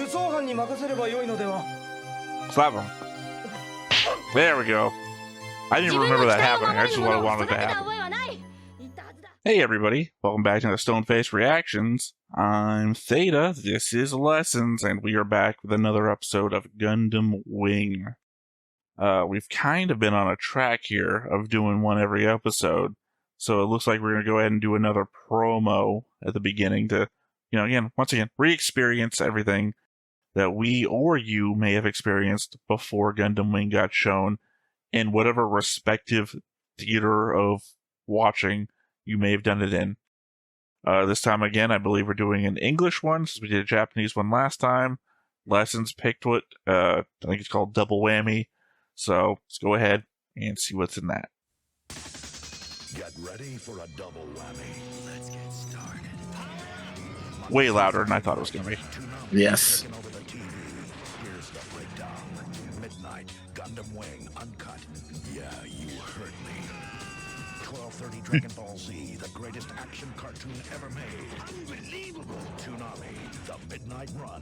Slap him. There we go. I didn't remember that happening. I just wanted to happen. Hey everybody, welcome back to the Stoneface Reactions. I'm Theta, this is Lessons, and we are back with another episode of Gundam Wing. We've kind of been on a track here of doing one every episode, so it looks like we're going to go ahead and do another promo at the beginning to, once again, re-experience everything that we or you may have experienced before Gundam Wing got shown in whatever respective theater of watching you may have done it in. This time again, I believe we're doing an English one, since we did a Japanese one last time. Lessons picked what, I think it's called Double Whammy. So let's go ahead and see what's in that. Get ready for a double whammy. Let's get started. Way louder than I thought it was going to be. Yes. Here's the breakdown. Midnight, Gundam Wing, uncut. Yeah, you heard me. 12:30 Dragon Ball Z, the greatest action cartoon ever made. Unbelievable. Toonami, the Midnight Run.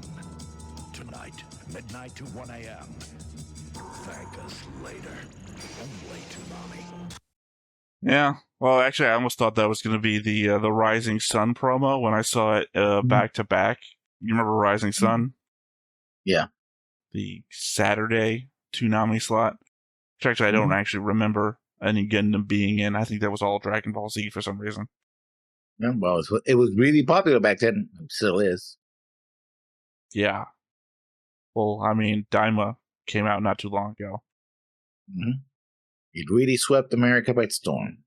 Tonight, midnight to 1 a.m. Thank us later. Only Toonami. Yeah, well, actually, I almost thought that was going to be the Rising Sun promo when I saw it back to back. You remember Rising Sun? Yeah. The Saturday Toonami slot. Which actually, I don't actually remember any Gundam being in. I think that was all Dragon Ball Z for some reason. Yeah, well, it was really popular back then. It still is. Yeah. Well, I mean, Daima came out not too long ago. Mm-hmm. It really swept America by storm.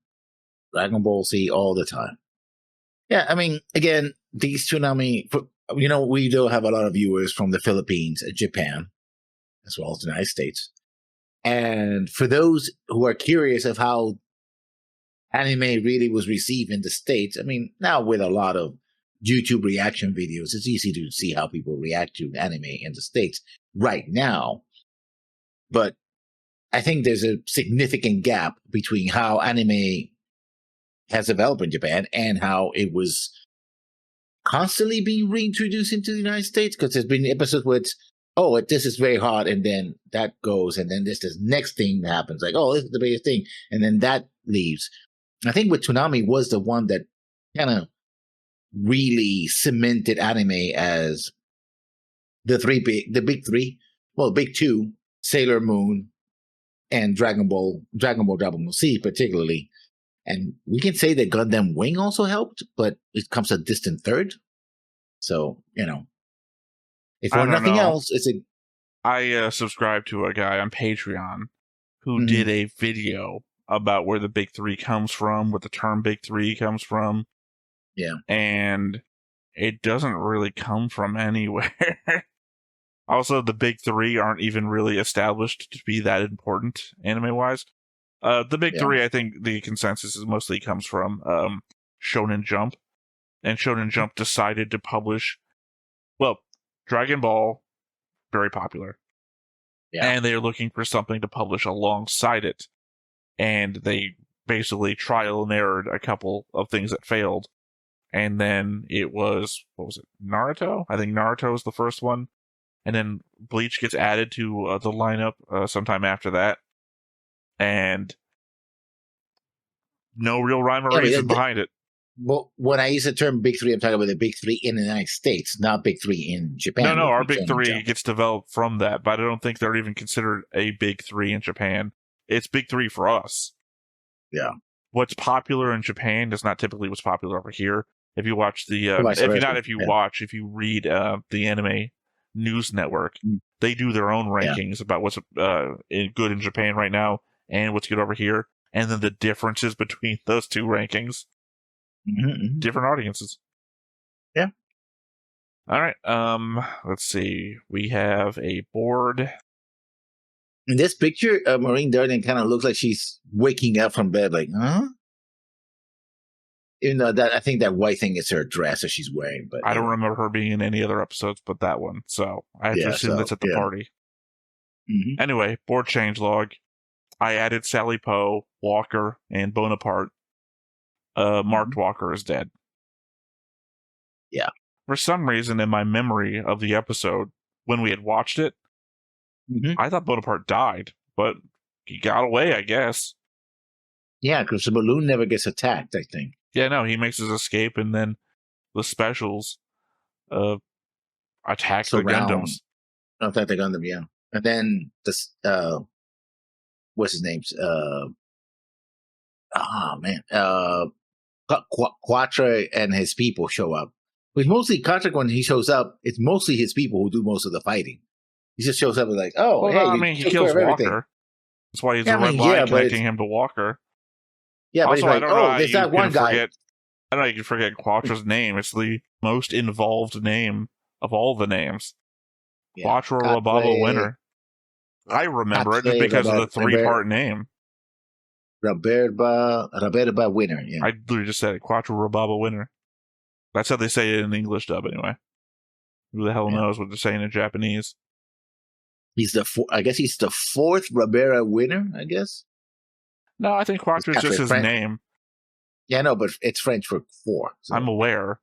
Dragon Ball Z all the time. Yeah, I mean, again, these Toonami, we do have a lot of viewers from the Philippines and Japan, as well as the United States. And for those who are curious of how anime really was received in the States, I mean, now with a lot of YouTube reaction videos, it's easy to see how people react to anime in the States right now. But I think there's a significant gap between how anime has developed in Japan and how it was constantly being reintroduced into the United States, because there's been episodes where it's, this is very hard, and then that goes, and then there's this next thing that happens, like, this is the biggest thing, and then that leaves. I think with Toonami was the one that kind of really cemented anime as the big three, big two, Sailor Moon, and Dragon Ball Z particularly. And we can say that Gundam Wing also helped, but it comes a distant third. So, if for nothing else, I subscribe to a guy on Patreon who did a video about where the big three comes from, what the term big three comes from. Yeah. And it doesn't really come from anywhere. Also, the big three aren't even really established to be that important anime-wise. The big three, I think the consensus is mostly comes from Shonen Jump. And Shonen Jump decided to publish, Dragon Ball, very popular. Yeah. And they're looking for something to publish alongside it. And they basically trial and errored a couple of things that failed. And then it was, Naruto? I think Naruto was the first one. And then Bleach gets added to the lineup sometime after that. And no real rhyme or reason behind it. Well, when I use the term big three, I'm talking about the big three in the United States, not big three in Japan. No, our big three gets developed from that, but I don't think they're even considered a big three in Japan. It's big three for us. Yeah. What's popular in Japan is not typically what's popular over here. If you watch if you read the Anime News Network, they do their own rankings about what's good in Japan right now and what's good over here, and then the differences between those two rankings. Different audiences. Yeah. All right. Let's see. We have a board. In this picture, Marine Darling kind of looks like she's waking up from bed, like, huh? Even though I think that white thing is her dress that she's wearing. But I don't remember her being in any other episodes but that one, so I have to assume that's at the party. Anyway, board change log. I added Sally Poe, Walker, and Bonaparte. Marked Walker is dead. Yeah. For some reason, in my memory of the episode, when we had watched it, I thought Bonaparte died, but he got away, I guess. Yeah, because the balloon never gets attacked, I think. Yeah, no, he makes his escape, and then the specials attack the Gundams. Attack the Gundam, yeah. And then this, what's his name? Quattro and his people show up. Which mostly Quattro, when he shows up, it's mostly his people who do most of the fighting. He just shows up and like, oh, well, hey, no, I mean, he kills Walker. That's why he's a red line connecting him to Walker. Yeah, but also, he's like, there's that one guy. I don't know, you can forget Quattro's name. It's the most involved name of all the names. Yeah, Quattro Rababa Winner. I remember it just because of the three-part name. Raberba Winner, yeah. I literally just said it. Quattro Rababa Winner. That's how they say it in the English dub, anyway. Who the hell knows what they're saying in Japanese? I guess he's the fourth Rabera winner, I guess? No, I think Quattro is just his name. Yeah, no, but it's French for four. So. I'm aware.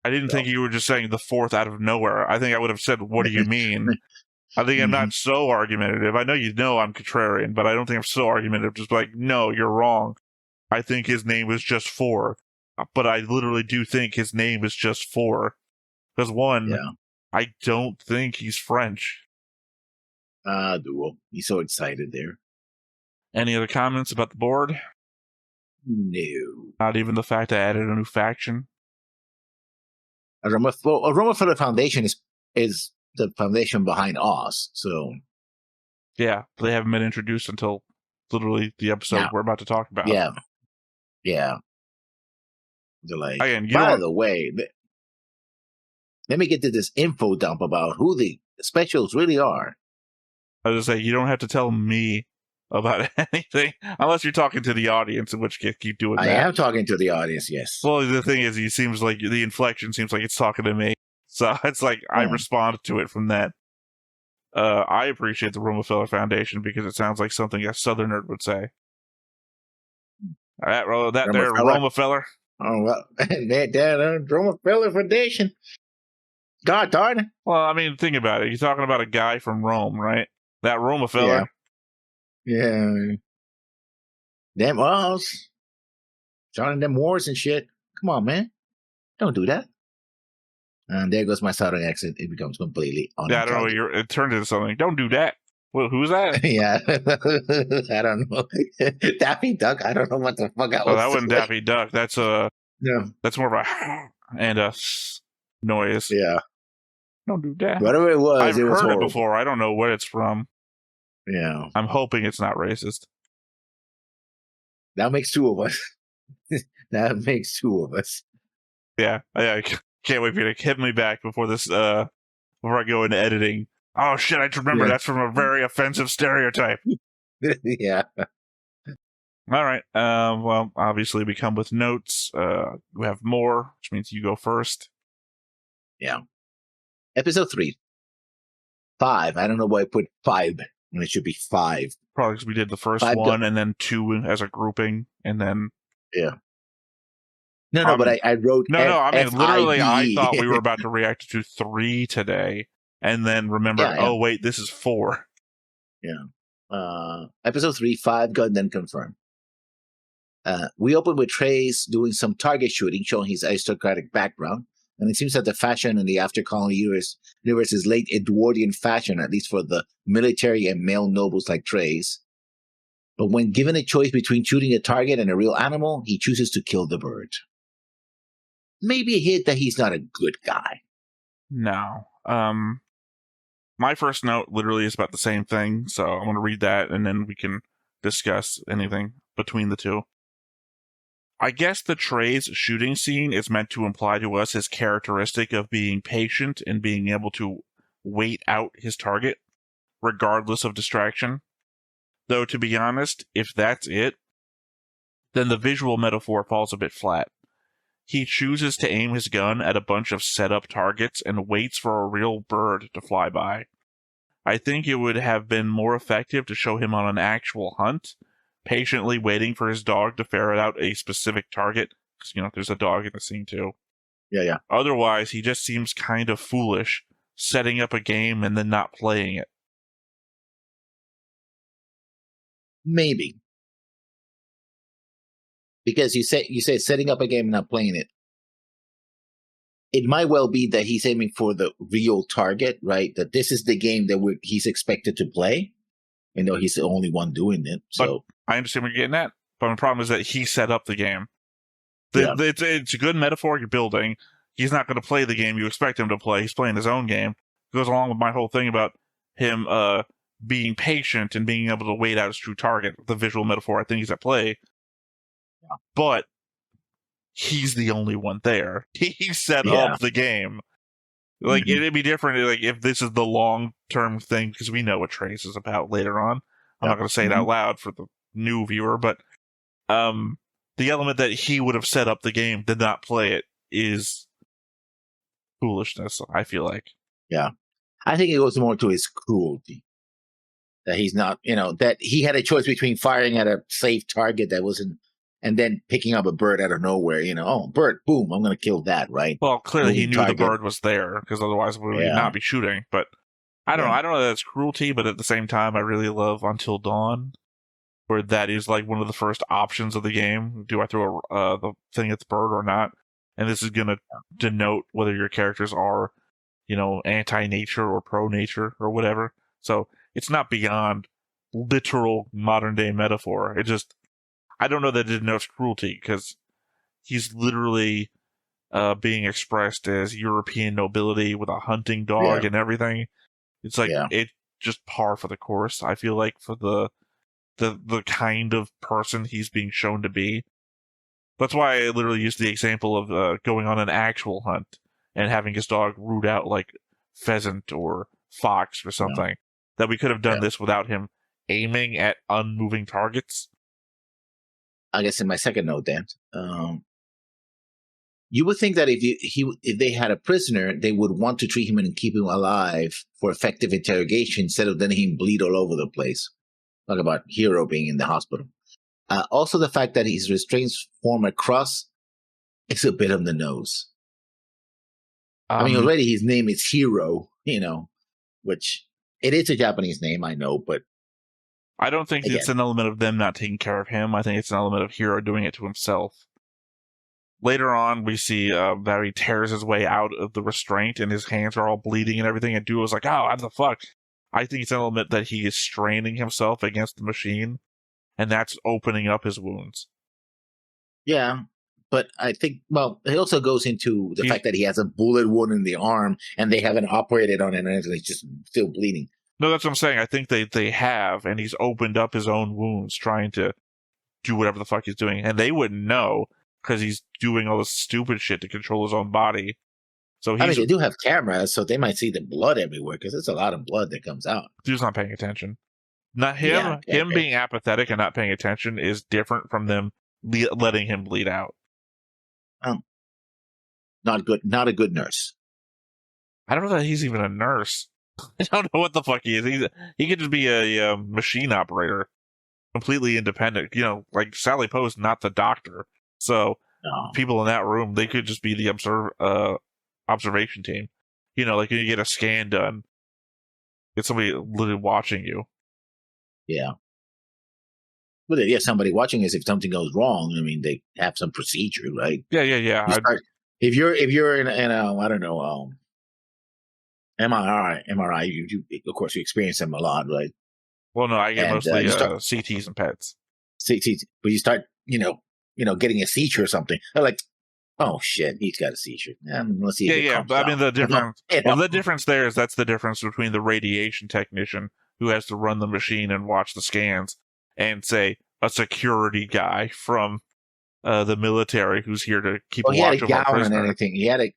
I didn't think you were just saying the fourth out of nowhere. I think I would have said, what do you mean? I think I'm not so argumentative. I know I'm contrarian, but I don't think I'm so argumentative. Just like, no, you're wrong. I think his name is just 4. But I literally do think his name is just 4. Because I don't think he's French. Duel. He's so excited there. Any other comments about the board? No. Not even the fact I added a new faction? Aroma for the Foundation is the foundation behind Oz, so... Yeah, they haven't been introduced until literally the episode we're about to talk about. Yeah. Yeah. They're like, again, by the way, let me get to this info dump about who the specials really are. I was going to say, you don't have to tell me about anything, unless you're talking to the audience, in which case keep doing that. I am talking to the audience, yes. Well, the thing is, the inflection seems like it's talking to me. So it's like, I respond to it from that. I appreciate the Romefeller Foundation because it sounds like something a Southerner would say. All right, roll that there, Romefeller. Oh, well, that Romefeller Foundation. God darn it. Well, I mean, think about it. You're talking about a guy from Rome, right? That Romefeller. Yeah. Them walls. Starting them wars and shit. Come on, man. Don't do that. And there goes my Southern accent. It becomes completely unintelligible. Yeah, I don't know. It turned into something. Don't do that. Well, who's that? Yeah. I don't know. Daffy Duck? I don't know what the fuck I was. Oh, that wasn't Daffy Duck. That's that's more of a and a noise. Yeah. Don't do that. Whatever it was, I've was heard horrible. it before. I don't know what it's from. Yeah. I'm hoping it's not racist. That makes 2 of us. That makes 2 of us. Yeah. I can't wait for you to hit me back before this. Before I go into editing. Oh shit! I remember that's from a very offensive stereotype. Yeah. All right. Well, obviously we come with notes. We have more, which means you go first. Yeah. Episode 3. 5. I don't know why I put 5 when it should be 5. Probably because we did the first one and then 2 as a grouping, and then No, but I wrote. No. I mean, literally, I thought we were about to react to 3 today, and then remember. Oh wait, this is 4. Yeah. Episode 3, 5 Gundam confirmed. We open with Trace doing some target shooting, showing his aristocratic background. And it seems that the fashion in the after-colony universe is late Edwardian fashion, at least for the military and male nobles like Trace. But when given a choice between shooting a target and a real animal, he chooses to kill the bird. Maybe a hint that he's not a good guy. No. My first note literally is about the same thing, so I'm going to read that, and then we can discuss anything between the two. I guess the Trey's shooting scene is meant to imply to us his characteristic of being patient and being able to wait out his target, regardless of distraction. Though, to be honest, if that's it, then the visual metaphor falls a bit flat. He chooses to aim his gun at a bunch of set-up targets and waits for a real bird to fly by. I think it would have been more effective to show him on an actual hunt, patiently waiting for his dog to ferret out a specific target, because, there's a dog in the scene too. Yeah. Otherwise, he just seems kind of foolish, setting up a game and then not playing it. Maybe. Because you say setting up a game and not playing it. It might well be that he's aiming for the real target, right? That this is the game that he's expected to play, and though he's the only one doing it. So but I understand what you're getting at, but the problem is that he set up the game. Yeah. It's a good metaphor you're building. He's not going to play the game you expect him to play. He's playing his own game. It goes along with my whole thing about him being patient and being able to wait out his true target. The visual metaphor I think is at play. Yeah. But he's the only one there. He set up the game. Like, it'd be different like if this is the long-term thing, because we know what Trace is about later on. I'm not going to say it out loud for the new viewer, but the element that he would have set up the game, did not play it, is foolishness, I feel like. Yeah. I think it goes more to his cruelty. That he's not, that he had a choice between firing at a safe target that wasn't, and then picking up a bird out of nowhere, oh, bird, boom, I'm going to kill that, right? Well, clearly Moving he knew target. the bird was there, because otherwise we would not be shooting. But I don't know. I don't know that it's cruelty, but at the same time, I really love Until Dawn, where that is like one of the first options of the game. Do I throw the thing at the bird or not? And this is going to denote whether your characters are, anti-nature or pro-nature or whatever. So it's not beyond literal modern-day metaphor. It just, I don't know that it denotes cruelty, because he's literally being expressed as European nobility with a hunting dog and everything. It's like, it's just par for the course, I feel like, for the kind of person he's being shown to be. That's why I literally used the example of going on an actual hunt and having his dog root out like pheasant or fox or something. That we could have done this without him aiming at unmoving targets. I guess in my second note, Dan, you would think that if they had a prisoner, they would want to treat him and keep him alive for effective interrogation instead of letting him bleed all over the place. Talk about Hero being in the hospital. Also, the fact that his restraints form a cross is a bit on the nose. I mean, already his name is Hero, which it is a Japanese name, I know, but I don't think it's an element of them not taking care of him. I think it's an element of Hero doing it to himself. Later on, we see that he tears his way out of the restraint and his hands are all bleeding and everything, and Duo's like, oh, what the fuck? I think it's an element that he is straining himself against the machine, and that's opening up his wounds. Yeah. But I think, it also goes into the fact that he has a bullet wound in the arm and they haven't operated on it and it's just still bleeding. No, that's what I'm saying. I think they have, and he's opened up his own wounds trying to do whatever the fuck he's doing. And they wouldn't know because he's doing all this stupid shit to control his own body. So they do have cameras, so they might see the blood everywhere because it's a lot of blood that comes out. Dude's not paying attention. Not him. Him being apathetic and not paying attention is different from them letting him bleed out. Not good. Not a good nurse. I don't know that he's even a nurse. I don't know what the fuck he is. He could just be a machine operator, completely independent. Like Sally Poe's not the doctor, so people in that room, they could just be the observation team. Like you get a scan done, get somebody literally watching you. Yeah. But if you have somebody watching us, if something goes wrong, I mean, they have some procedure, right? Yeah. If you're in a I don't know MRI, you of course you experience them a lot, right? Well, no, I get mostly CTs and PETs. CTs, but you start getting a seizure or something. They're like, oh shit, he's got a seizure. Let's see. Yeah. But I mean, the difference. The difference there is that's the difference between the radiation technician who has to run the machine and watch the scans, and say a security guy from the military who's here to keep a watch over a prisoner. And everything. He had a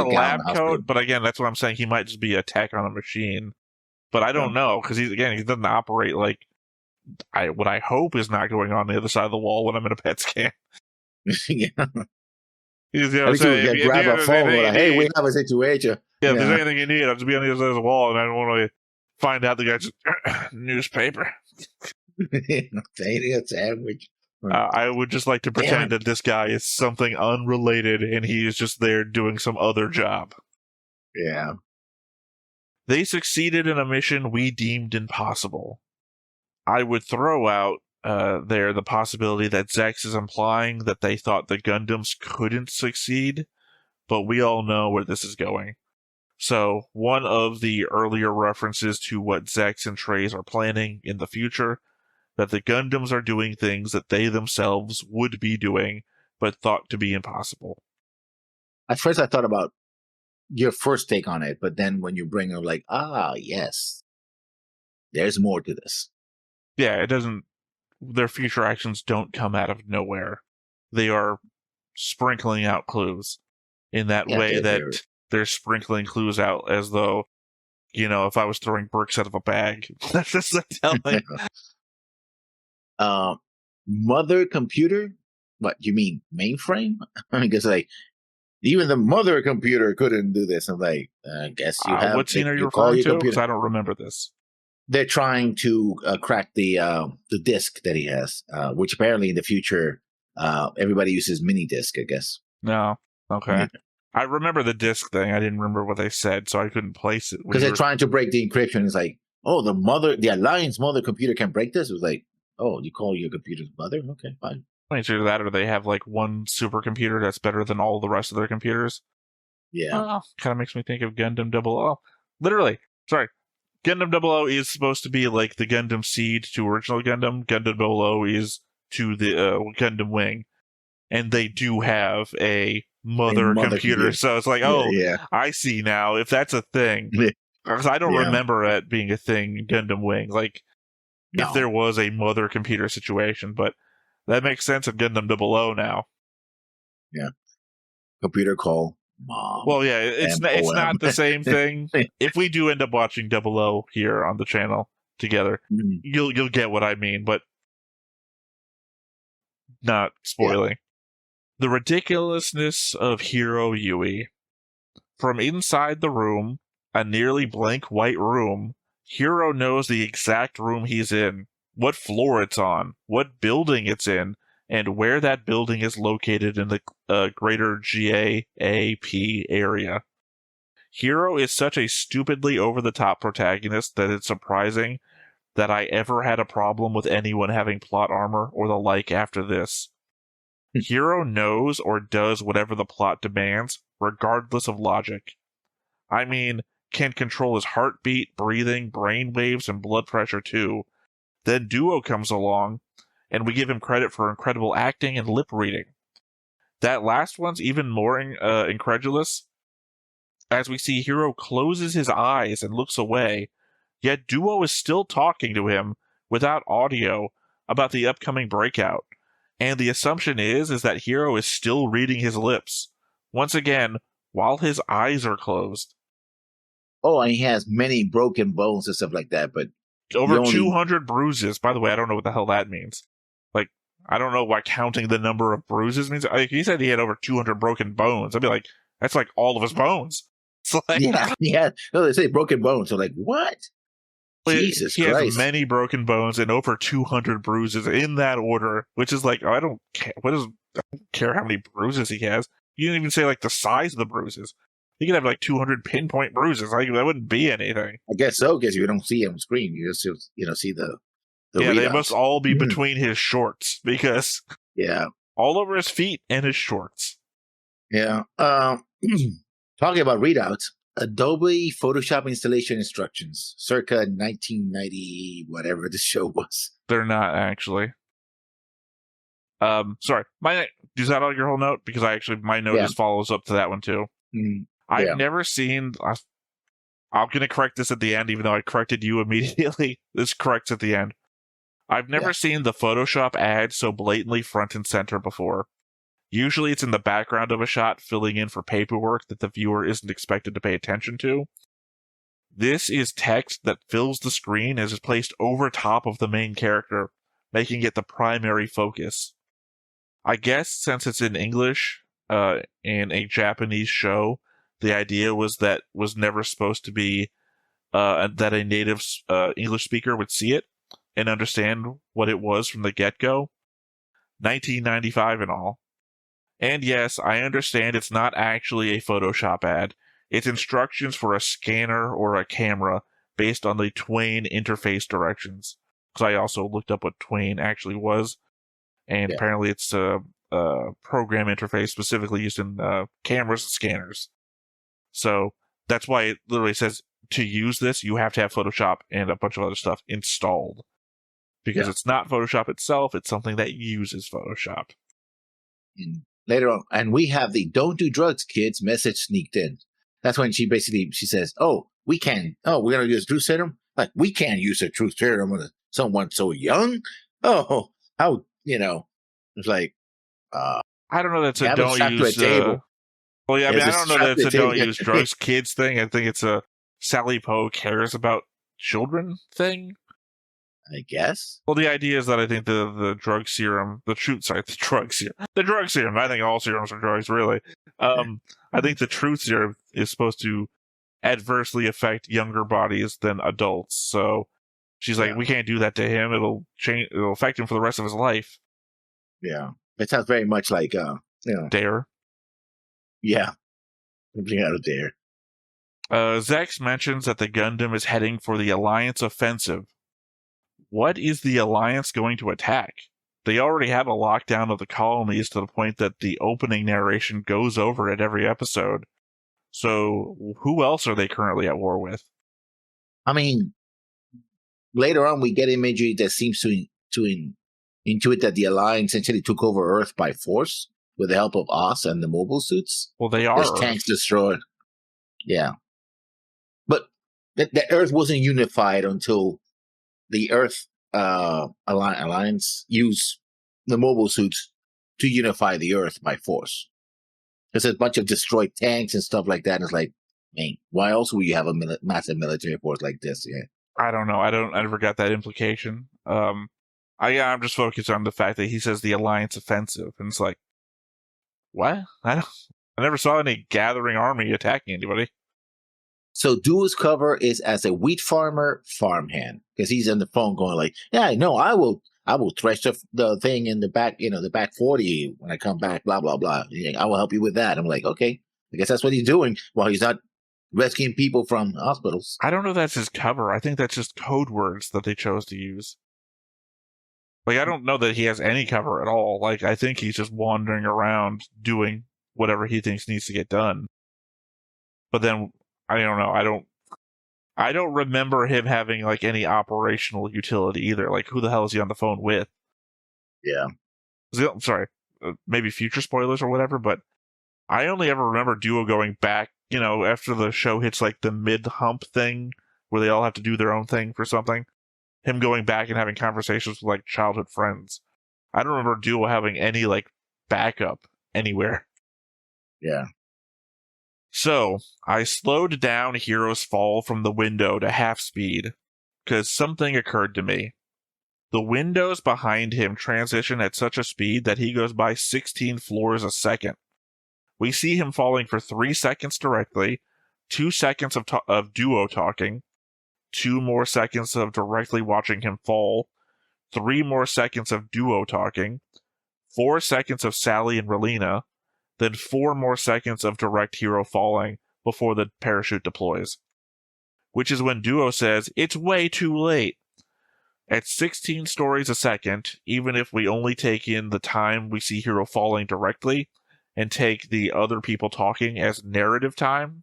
lab coat, but again, that's what I'm saying. He might just be a tech on a machine, but I don't know because he doesn't operate like what I hope is not going on the other side of the wall when I'm in a PET scan. Yeah. He's grab a phone. Hey, we have a situation. Yeah, if there's anything you need, I'll just be on the other side of the wall, and I don't want to find out the guy's newspaper. A sandwich. I would just like to pretend that this guy is something unrelated and he is just there doing some other job. Yeah. They succeeded in a mission we deemed impossible. I would throw out there the possibility that Zex is implying that they thought the Gundams couldn't succeed, but we all know where this is going. So, one of the earlier references to what Zex and Treize are planning in the future, that the Gundams are doing things that they themselves would be doing, but thought to be impossible. At first, I thought about your first take on it, but then when you bring up like, yes, there's more to this. Yeah, it doesn't. Their future actions don't come out of nowhere. They are sprinkling out clues in that way that they're sprinkling clues out as though, if I was throwing bricks out of a bag. That's just like telling. Mother computer? What, you mean mainframe? Because even the mother computer couldn't do this. I'm like, I guess you have. What scene are you referring to? Because I don't remember this. They're trying to crack the disc that he has, which apparently in the future everybody uses mini disc, I guess. No, okay. Yeah. I remember the disc thing. I didn't remember what they said, so I couldn't place it. Because they're trying to break the encryption. It's like, the Alliance mother computer can break this. It was like, you call your computer's mother? Okay, fine. It's either that or they have like one supercomputer that's better than all the rest of their computers. Yeah. Kind of makes me think of Gundam 00. Literally, sorry. Gundam 00 is supposed to be like the Gundam Seed to original Gundam. Gundam 00 is to the Gundam Wing. And they do have a mother computer. So it's like, I see now. If that's a thing. Because I don't remember it being a thing in Gundam Wing. Like, if there was a mother computer situation. But that makes sense in Gundam 00 now. Yeah. Computer call mom. Well, yeah, it's not the same thing. If we do end up watching 00 here on the channel together, you'll get what I mean, but not spoiling. Yeah. The ridiculousness of Hero Yui. From inside the room, a nearly blank white room, Hero knows the exact room he's in, what floor it's on, what building it's in, and where that building is located in the greater GAAP area. Hero is such a stupidly over-the-top protagonist that it's surprising that I ever had a problem with anyone having plot armor or the like after this. Hero knows or does whatever the plot demands, regardless of logic. I mean, can control his heartbeat, breathing, brain waves, and blood pressure too. Then Duo comes along, and we give him credit for incredible acting and lip reading. That last one's even more incredulous, as we see Hero closes his eyes and looks away, yet Duo is still talking to him without audio about the upcoming breakout. And the assumption is that Hero is still reading his lips, once again, while his eyes are closed. Oh, and he has many broken bones and stuff like that, but over 200 bruises. By the way, I don't know what the hell that means. Like, I don't know why counting the number of bruises means. Like, he said he had over 200 broken bones. I'd be like, that's like all of his bones. It's like, yeah. No, they say broken bones. So like, what? Jesus he Christ. Has many broken bones and over 200 bruises in that order, which is like, I don't care how many bruises he has. You didn't even say like the size of the bruises. He could have like 200 pinpoint bruises. Like, that wouldn't be anything. I guess so, because you don't see him on screen. You just see the readouts. They must all be between his shorts, because all over his feet and his shorts. Yeah. Talking about readouts, Adobe Photoshop installation instructions, circa 1990, whatever the show was. They're not actually. Sorry, is that all your whole note? Because my note just follows up to that one too. I've never seen. I'm going to correct this at the end, even though I corrected you immediately. This corrects at the end. I've never seen the Photoshop ad so blatantly front and center before. Usually it's in the background of a shot, filling in for paperwork that the viewer isn't expected to pay attention to. This is text that fills the screen as is placed over top of the main character, making it the primary focus. I guess since it's in English, in a Japanese show, the idea was never supposed to be that a native English speaker would see it and understand what it was from the get-go. 1995 and all. And yes, I understand it's not actually a Photoshop ad. It's instructions for a scanner or a camera based on the Twain interface directions. Because I also looked up what Twain actually was, and apparently it's a program interface specifically used in cameras and scanners. So that's why it literally says to use this, you have to have Photoshop and a bunch of other stuff installed. Because it's not Photoshop itself, it's something that uses Photoshop. And later on, and we have the "don't do drugs, kids" message sneaked in. That's when she says, "Oh, we're gonna use truth serum? Like, we can't use a truth serum on someone so young? Oh, how, it's like, I don't know that's a don't use well, yeah, I mean, I don't know that it's a don't use drugs kids thing. I think it's a Sally Poe cares about children thing. I guess. Well, the idea is that I think the drug serum, the drug serum, I think all serums are drugs, really. I think the truth serum is supposed to adversely affect younger bodies than adults. So she's like, we can't do that to him. It'll affect him for the rest of his life. Yeah. It sounds very much like, Dare. Yeah. Something out of Dare. Zex mentions that the Gundam is heading for the Alliance offensive. What is the Alliance going to attack? They already have a lockdown of the colonies to the point that the opening narration goes over it every episode. So who else are they currently at war with? I mean, later on we get imagery that seems to intuit that the Alliance essentially took over Earth by force with the help of Oz and the mobile suits. Well, they are. There's tanks destroyed. Yeah. But the Earth wasn't unified until the Earth Alliance used the mobile suits to unify the Earth by force. There's a bunch of destroyed tanks and stuff like that. And it's like, man, why else would you have a massive military force like this? Yeah. I don't know. I never got that implication. I'm just focused on the fact that he says the Alliance offensive, and it's like, what? I never saw any gathering army attacking anybody. So Duo's cover is as a wheat farmhand, because he's on the phone going like, yeah, no, I will thresh the thing in the back, the back 40 when I come back, blah, blah, blah. I will help you with that. I'm like, okay, I guess that's what he's doing while he's not rescuing people from hospitals. I don't know if that's his cover. I think that's just code words that they chose to use. Like, I don't know that he has any cover at all. Like, I think he's just wandering around doing whatever he thinks needs to get done. But then, I don't know. I don't remember him having, like, any operational utility either. Like, who the hell is he on the phone with? Yeah. I'm sorry. Maybe future spoilers or whatever, but I only ever remember Duo going back, after the show hits, like, the mid-hump thing, where they all have to do their own thing for something. Him going back and having conversations with, like, childhood friends. I don't remember Duo having any, like, backup anywhere. Yeah. So, I slowed down Hero's fall from the window to half speed, because something occurred to me. The windows behind him transition at such a speed that he goes by 16 floors a second. We see him falling for 3 seconds directly, 2 seconds of Duo talking, 2 more seconds of directly watching him fall, 3 more seconds of Duo talking, 4 seconds of Sally and Relina, then 4 more seconds of direct Hero falling before the parachute deploys. Which is when Duo says, "It's way too late." At 16 stories a second, even if we only take in the time we see Hero falling directly, and take the other people talking as narrative time,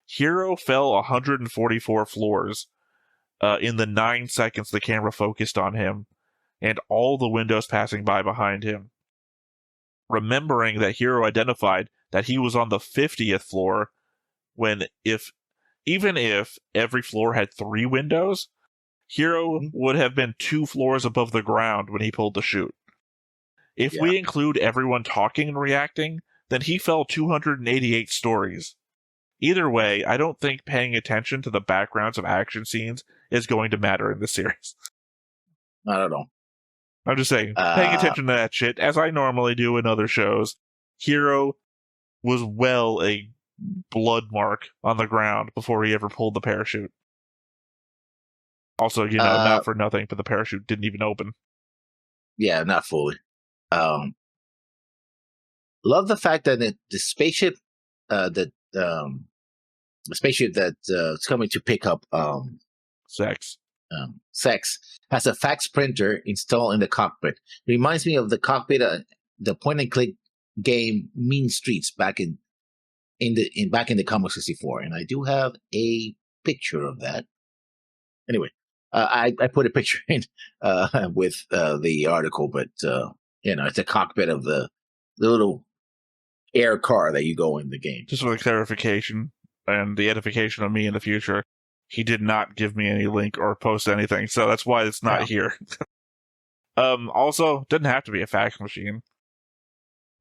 Hero fell 144 floors in the 9 seconds the camera focused on him, and all the windows passing by behind him. Remembering that Hero identified that he was on the 50th floor, when even if every floor had 3 windows, Hero would have been 2 floors above the ground when he pulled the chute. If we include everyone talking and reacting, then he fell 288 stories. Either way, I don't think paying attention to the backgrounds of action scenes is going to matter in this series. I don't know. I'm just saying, paying attention to that shit, as I normally do in other shows, Hero was a blood mark on the ground before he ever pulled the parachute. Also, not for nothing, but the parachute didn't even open. Yeah, not fully. Love the fact that the spaceship that spaceship that is coming to pick up Sex. Sex has a fax printer installed in the cockpit. Reminds me of the cockpit, the point and click game Mean Streets back in the Commodore 64, and I do have a picture of that. Anyway, I put a picture in with the article, but it's a cockpit of the little air car that you go in the game. Just for the clarification and the edification of me in the future, he did not give me any link or post anything, so that's why it's not here. Also, doesn't have to be a fax machine.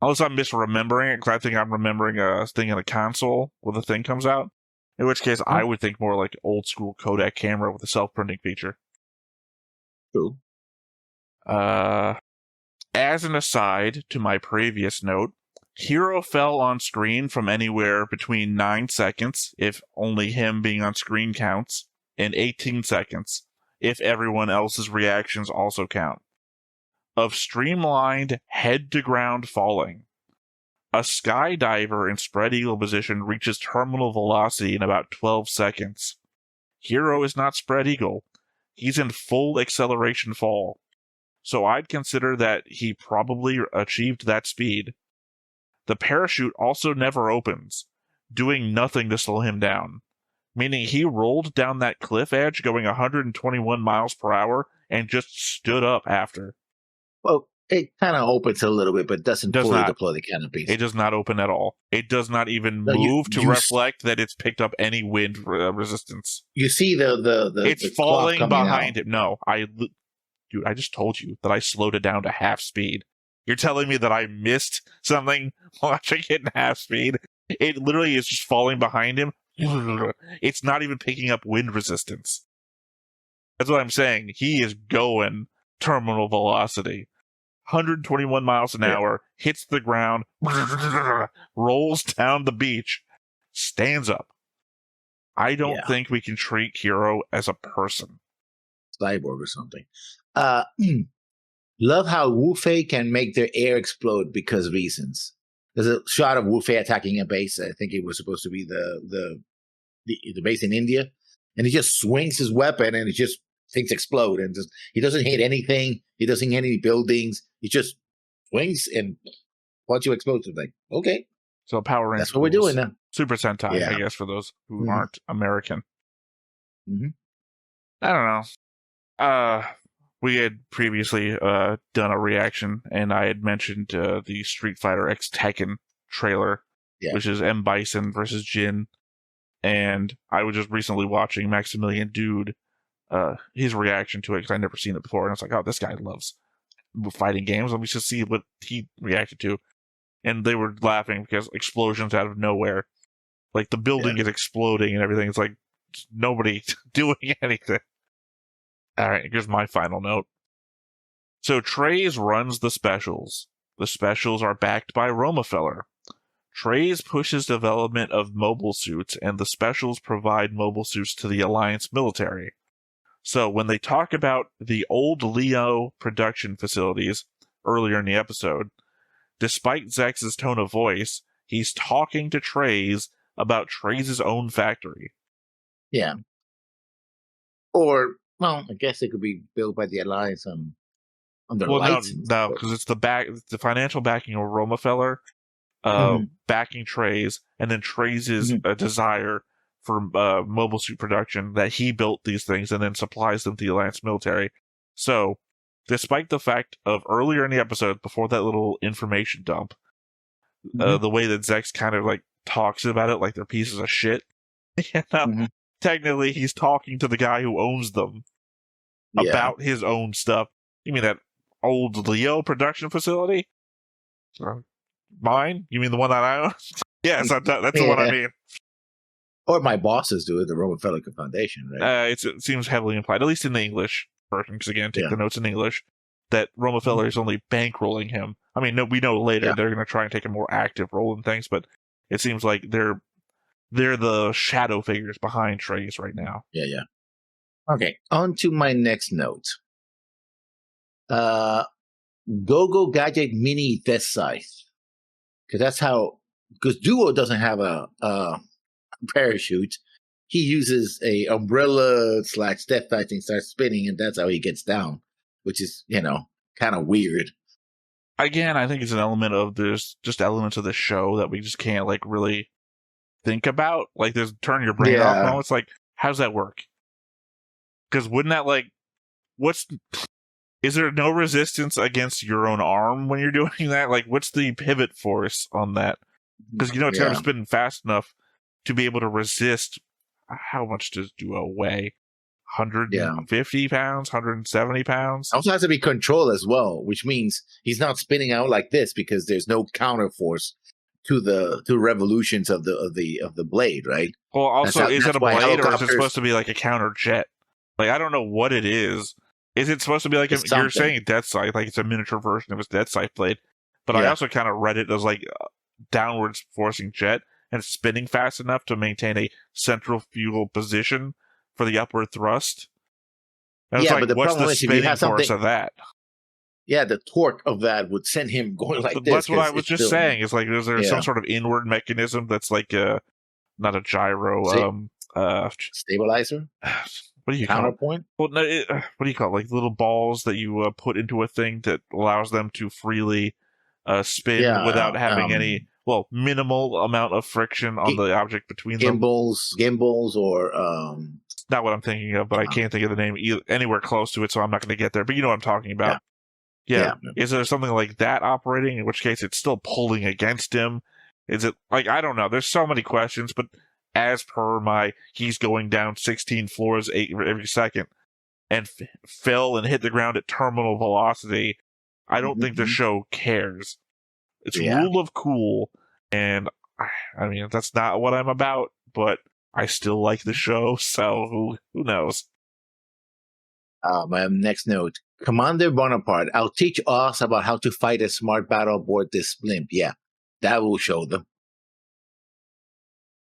Unless I'm misremembering it, because I think I'm remembering a thing in a console when the thing comes out. In which case, I would think more like old school Kodak camera with a self-printing feature. True. As an aside to my previous note, Hero fell on screen from anywhere between 9 seconds, if only him being on screen counts, and 18 seconds, if everyone else's reactions also count, of streamlined head-to-ground falling. A skydiver in spread eagle position reaches terminal velocity in about 12 seconds. Hero is not spread eagle. He's in full acceleration fall. So I'd consider that he probably achieved that speed. The parachute also never opens, doing nothing to slow him down, meaning he rolled down that cliff edge going 121 miles per hour and just stood up after. Well, it kind of opens a little bit, but doesn't fully deploy the canopies. It does not open at all. It does not even move to reflect that it's picked up any wind resistance. You see it's the falling behind it. No, dude, I just told you that I slowed it down to half speed. You're telling me that I missed something watching it in half speed? It literally is just falling behind him. It's not even picking up wind resistance. That's what I'm saying. He is going terminal velocity. 121 miles an hour, hits the ground, rolls down the beach, stands up. I don't think we can treat Hero as a person. Cyborg or something. Love how Wu Fei can make their air explode because of reasons. There's a shot of Wu Fei attacking a base. I think it was supposed to be the base in India, and he just swings his weapon, and things explode, and he doesn't hit anything. He doesn't hit any buildings. He just swings and bunch of explosives. Like, okay, so Power Rangers. That's what we're doing now. Super Sentai, I guess, for those who aren't American. I don't know. We had previously done a reaction, and I had mentioned the Street Fighter X Tekken trailer, which is M. Bison versus Jin. And I was just recently watching Maximilian Dude, his reaction to it, because I'd never seen it before. And I was like, oh, this guy loves fighting games. Let me just see what he reacted to. And they were laughing because explosions out of nowhere. Like, the building is exploding and everything. It's like, nobody doing anything. All right, here's my final note. So Trays runs the specials. The specials are backed by Romefeller. Trays pushes development of mobile suits, and the specials provide mobile suits to the Alliance military. So when they talk about the old Leo production facilities earlier in the episode, despite Zex's tone of voice, he's talking to Trays about Trays' own factory. Yeah. Or, well, I guess it could be built by the Alliance on their license. No, because it's the financial backing of Romefeller, backing Trays, and then Trays' desire for mobile suit production that he built these things and then supplies them to the Alliance military. So, despite the fact of earlier in the episode, before that little information dump, the way that Zex kind of like talks about it like they're pieces of shit, technically he's talking to the guy who owns them about his own stuff. You mean that old Leo production facility? Mine? You mean the one that I own? Yes, that's the one I mean. Or my bosses do it, the Romefeller Foundation, right? It seems heavily implied, at least in the English version, because again, take the notes in English, that Romefeller is only bankrolling him. I mean, we know later they're going to try and take a more active role in things, but it seems like they're the shadow figures behind Trays right now. Yeah. Okay, on to my next note. Go-Go Gadget Mini Death Scythe. Because Duo doesn't have a parachute. He uses a umbrella / step thing, starts spinning, and that's how he gets down, which is, kind of weird. Again, I think it's an element of there's just elements of the show that we just can't like really think about. Like there's turn your brain off moments. Like, how's that work? Because wouldn't that is there no resistance against your own arm when you're doing that? Like, what's the pivot force on that? Because it's got to be spinning fast enough to be able to resist. How much does duo weigh? 150 pounds, 170 pounds. Also has to be controlled as well, which means he's not spinning out like this because there's no counter force to the revolutions of the blade, right? Well, also, is it a blade or is it supposed to be like a counter jet? Like, I don't know what it is. Is it supposed to be like you're saying Death Scythe, like it's a miniature version of his Death Scythe blade? But I also kind of read it as like downwards forcing jet and spinning fast enough to maintain a centrifugal position for the upward thrust. And but the what's problem the is if you have force of that? Yeah, the torque of that would send him going like this. That's what I was just saying. Is like, is there some sort of inward mechanism that's like not a gyro, stabilizer? What do you call it? Counterpoint? Well, no, what do you call it? Like little balls that you put into a thing that allows them to freely spin without having any minimal amount of friction on the object between them. Gimbals, or not what I'm thinking of, but I can't think of the name anywhere close to it, so I'm not going to get there. But you know what I'm talking about. Yeah. Is there something like that operating? In which case, it's still pulling against him. Is it like, I don't know. There's so many questions, but as per he's going down 16 floors every second and fell and hit the ground at terminal velocity. I don't think the show cares. It's rule of cool, and I mean, that's not what I'm about, but I still like the show, so who knows? My next note. Commander Bonaparte, I'll teach us about how to fight a smart battle aboard this blimp. Yeah, that will show them.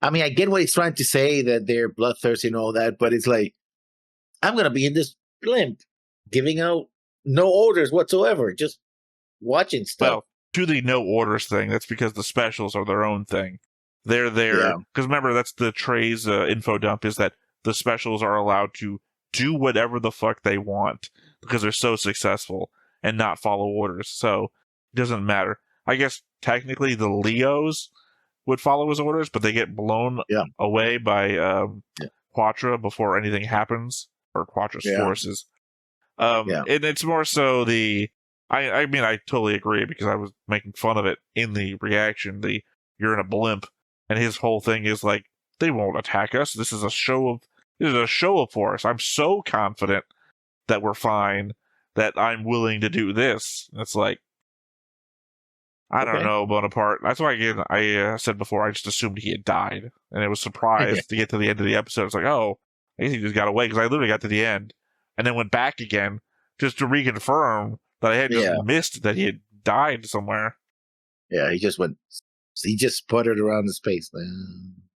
I mean, I get what he's trying to say, that they're bloodthirsty and all that, but it's like, I'm going to be in this blimp giving out no orders whatsoever, just watching stuff. Well, to the no orders thing, that's because the specials are their own thing. They're there. Because remember, that's the Trey's info dump, is that the specials are allowed to do whatever the fuck they want because they're so successful and not follow orders. So it doesn't matter. I guess technically the Leos would follow his orders, but they get blown away by Quattro before anything happens, or Quattro's forces. And it's more so I mean, I totally agree, because I was making fun of it in the reaction. You're in a blimp, and his whole thing is like, they won't attack us. This is a show of force. I'm so confident that we're fine that I'm willing to do this. It's like, I don't know, Bonaparte. That's why, again, I said before, I just assumed he had died, and I was surprised to get to the end of the episode. It's like, oh, I guess he just got away, because I literally got to the end and then went back again just to reconfirm that I had just missed that he had died somewhere. Yeah, he just sputtered around the space.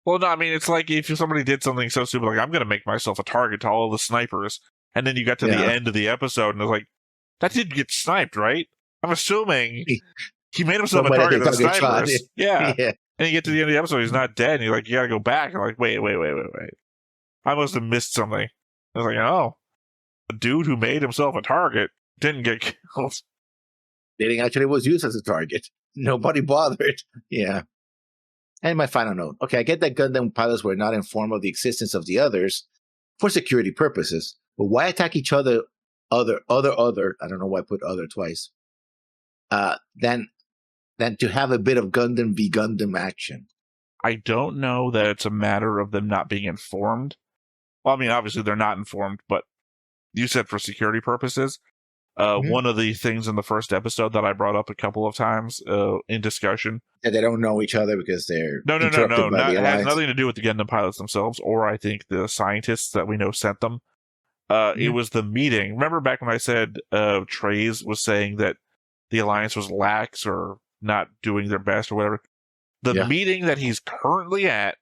Well, no, I mean, it's like if somebody did something so stupid, like, I'm going to make myself a target to all of the snipers, and then you got to the end of the episode, and it's like, that didn't get sniped, right? I'm assuming he made himself a target to the snipers. Yeah. And you get to the end of the episode, he's not dead, and you're like, you got to go back. And like, wait. I must have missed something. I was like, oh, the dude who made himself a target didn't get killed. Dating actually was used as a target. Nobody bothered. Yeah. And my final note. Okay, I get that Gundam pilots were not informed of the existence of the others for security purposes, but why attack each other? Other. I don't know why I put other twice. Than to have a bit of Gundam v Gundam action. I don't know that it's a matter of them not being informed. Well, I mean, obviously they're not informed, but you said for security purposes. One of the things in the first episode that I brought up a couple of times in discussion. And they don't know each other because they're No. It has nothing to do with the Gundam pilots themselves, or I think the scientists that we know sent them. It was the meeting. Remember back when I said Trey's was saying that the Alliance was lax or not doing their best or whatever? The meeting that he's currently at,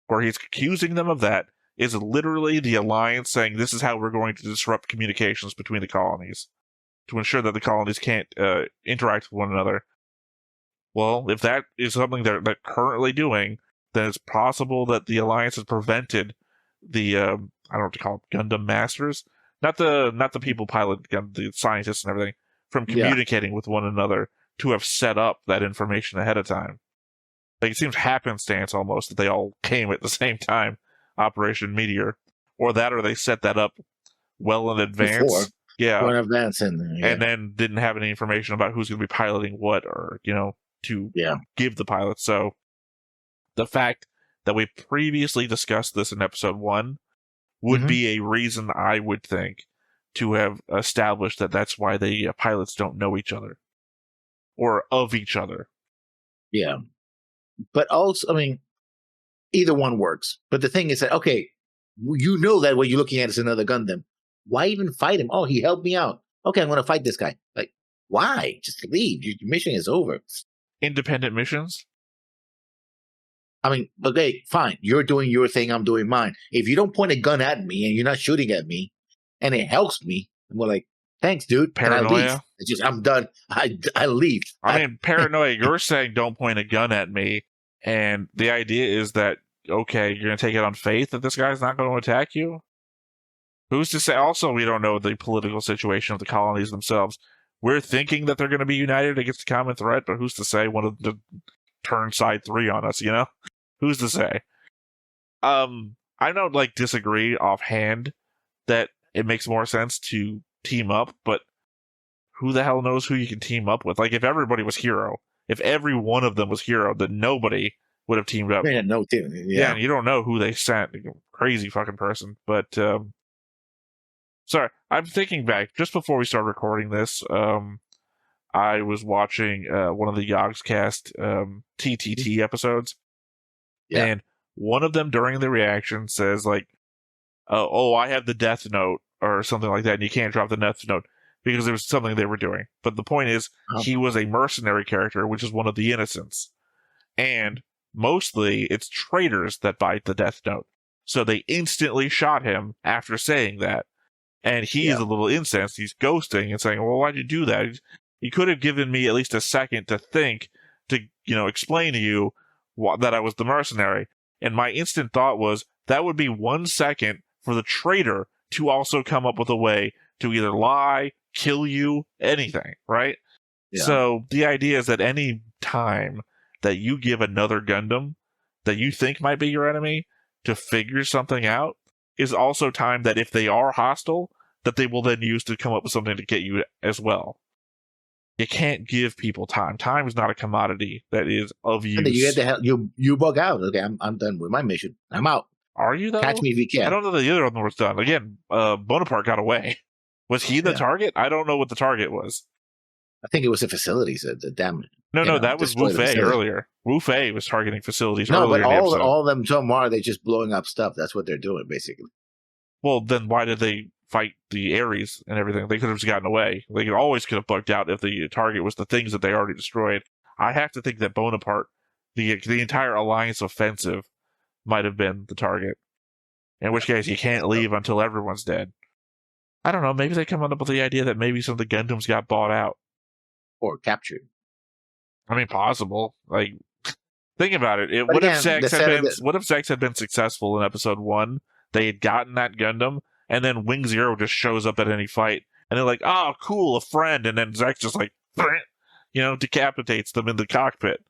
where he's accusing them of that, is literally the Alliance saying this is how we're going to disrupt communications between the colonies to ensure that the colonies can't interact with one another. Well, if that is something they're currently doing, then it's possible that the Alliance has prevented the, I don't know what to call them, Gundam Masters, not the people pilot, the scientists and everything, from communicating with one another to have set up that information ahead of time. Like, it seems happenstance almost that they all came at the same time, Operation Meteor, or they set that up well in advance. Before. Yeah. In advance, and then didn't have any information about who's going to be piloting what, or, to give the pilots. So the fact that we previously discussed this in episode 1 would be a reason, I would think, to have established that that's why the pilots don't know each other or of each other. Yeah. But also, I mean, either one works. But the thing is that, okay, you know that what you're looking at is another Gundam. Why even fight him? Oh, he helped me out. Okay, I'm going to fight this guy. Like, why? Just leave. Your mission is over. Independent missions? I mean, okay, fine. You're doing your thing. I'm doing mine. If you don't point a gun at me and you're not shooting at me and it helps me, I'm like, thanks, dude. Paranoia? I'm done. I leave. I mean, paranoia, you're saying don't point a gun at me. And the idea is that, okay, you're going to take it on faith that this guy's not going to attack you? Who's to say? Also, we don't know the political situation of the colonies themselves. We're thinking that they're going to be united against a common threat, but who's to say one of them turn side 3 on us, Who's to say? I don't, disagree offhand that it makes more sense to team up, but who the hell knows who you can team up with? Like, if everybody was Hero, if every one of them was Hero, then nobody would have teamed up. Yeah, no team. Yeah, and you don't know who they sent. Crazy fucking person. But, sorry, I'm thinking back, just before we started recording this, I was watching one of the Yogscast TTT episodes, and one of them during the reaction says, oh, I have the Death Note, or something like that, and you can't drop the Death Note, because there was something they were doing. But the point is, he was a mercenary character, which is one of the innocents. And mostly, it's traitors that bite the Death Note. So they instantly shot him after saying that. And he is a little incensed. He's ghosting and saying, well, why'd you do that? You could have given me at least a second to think, to, explain to you that I was the mercenary. And my instant thought was, that would be 1 second for the traitor to also come up with a way to either lie, kill you, anything, right? Yeah. So the idea is that any time that you give another Gundam that you think might be your enemy to figure something out is also time that if they are hostile, that they will then use to come up with something to get you as well. You can't give people time. Time is not a commodity that is of use. You get the hell, you bug out. Okay, I'm done with my mission. I'm out. Are you, though? Catch me if you can. I don't know that the other one was done. Again, Bonaparte got away. Was he the target? I don't know what the target was. I think it was the facilities. The damage. No, that was Wu Fei earlier. Wu Fei was targeting facilities earlier. No, but in the all of them, tomorrow, they're just blowing up stuff. That's what they're doing, basically. Well, then why did they fight the Ares and everything? They could have just gotten away. They always could have bugged out if the target was the things that they already destroyed. I have to think that Bonaparte, the entire Alliance offensive, might have been the target. In which case, you can't leave until everyone's dead. I don't know, maybe they come up with the idea that maybe some of the Gundams got bought out. Or captured. I mean, possible. Think about it. What if Zex had been successful in episode 1? They had gotten that Gundam, and then Wing Zero just shows up at any fight, and they're like, oh, cool, a friend, and then Zex just decapitates them in the cockpit.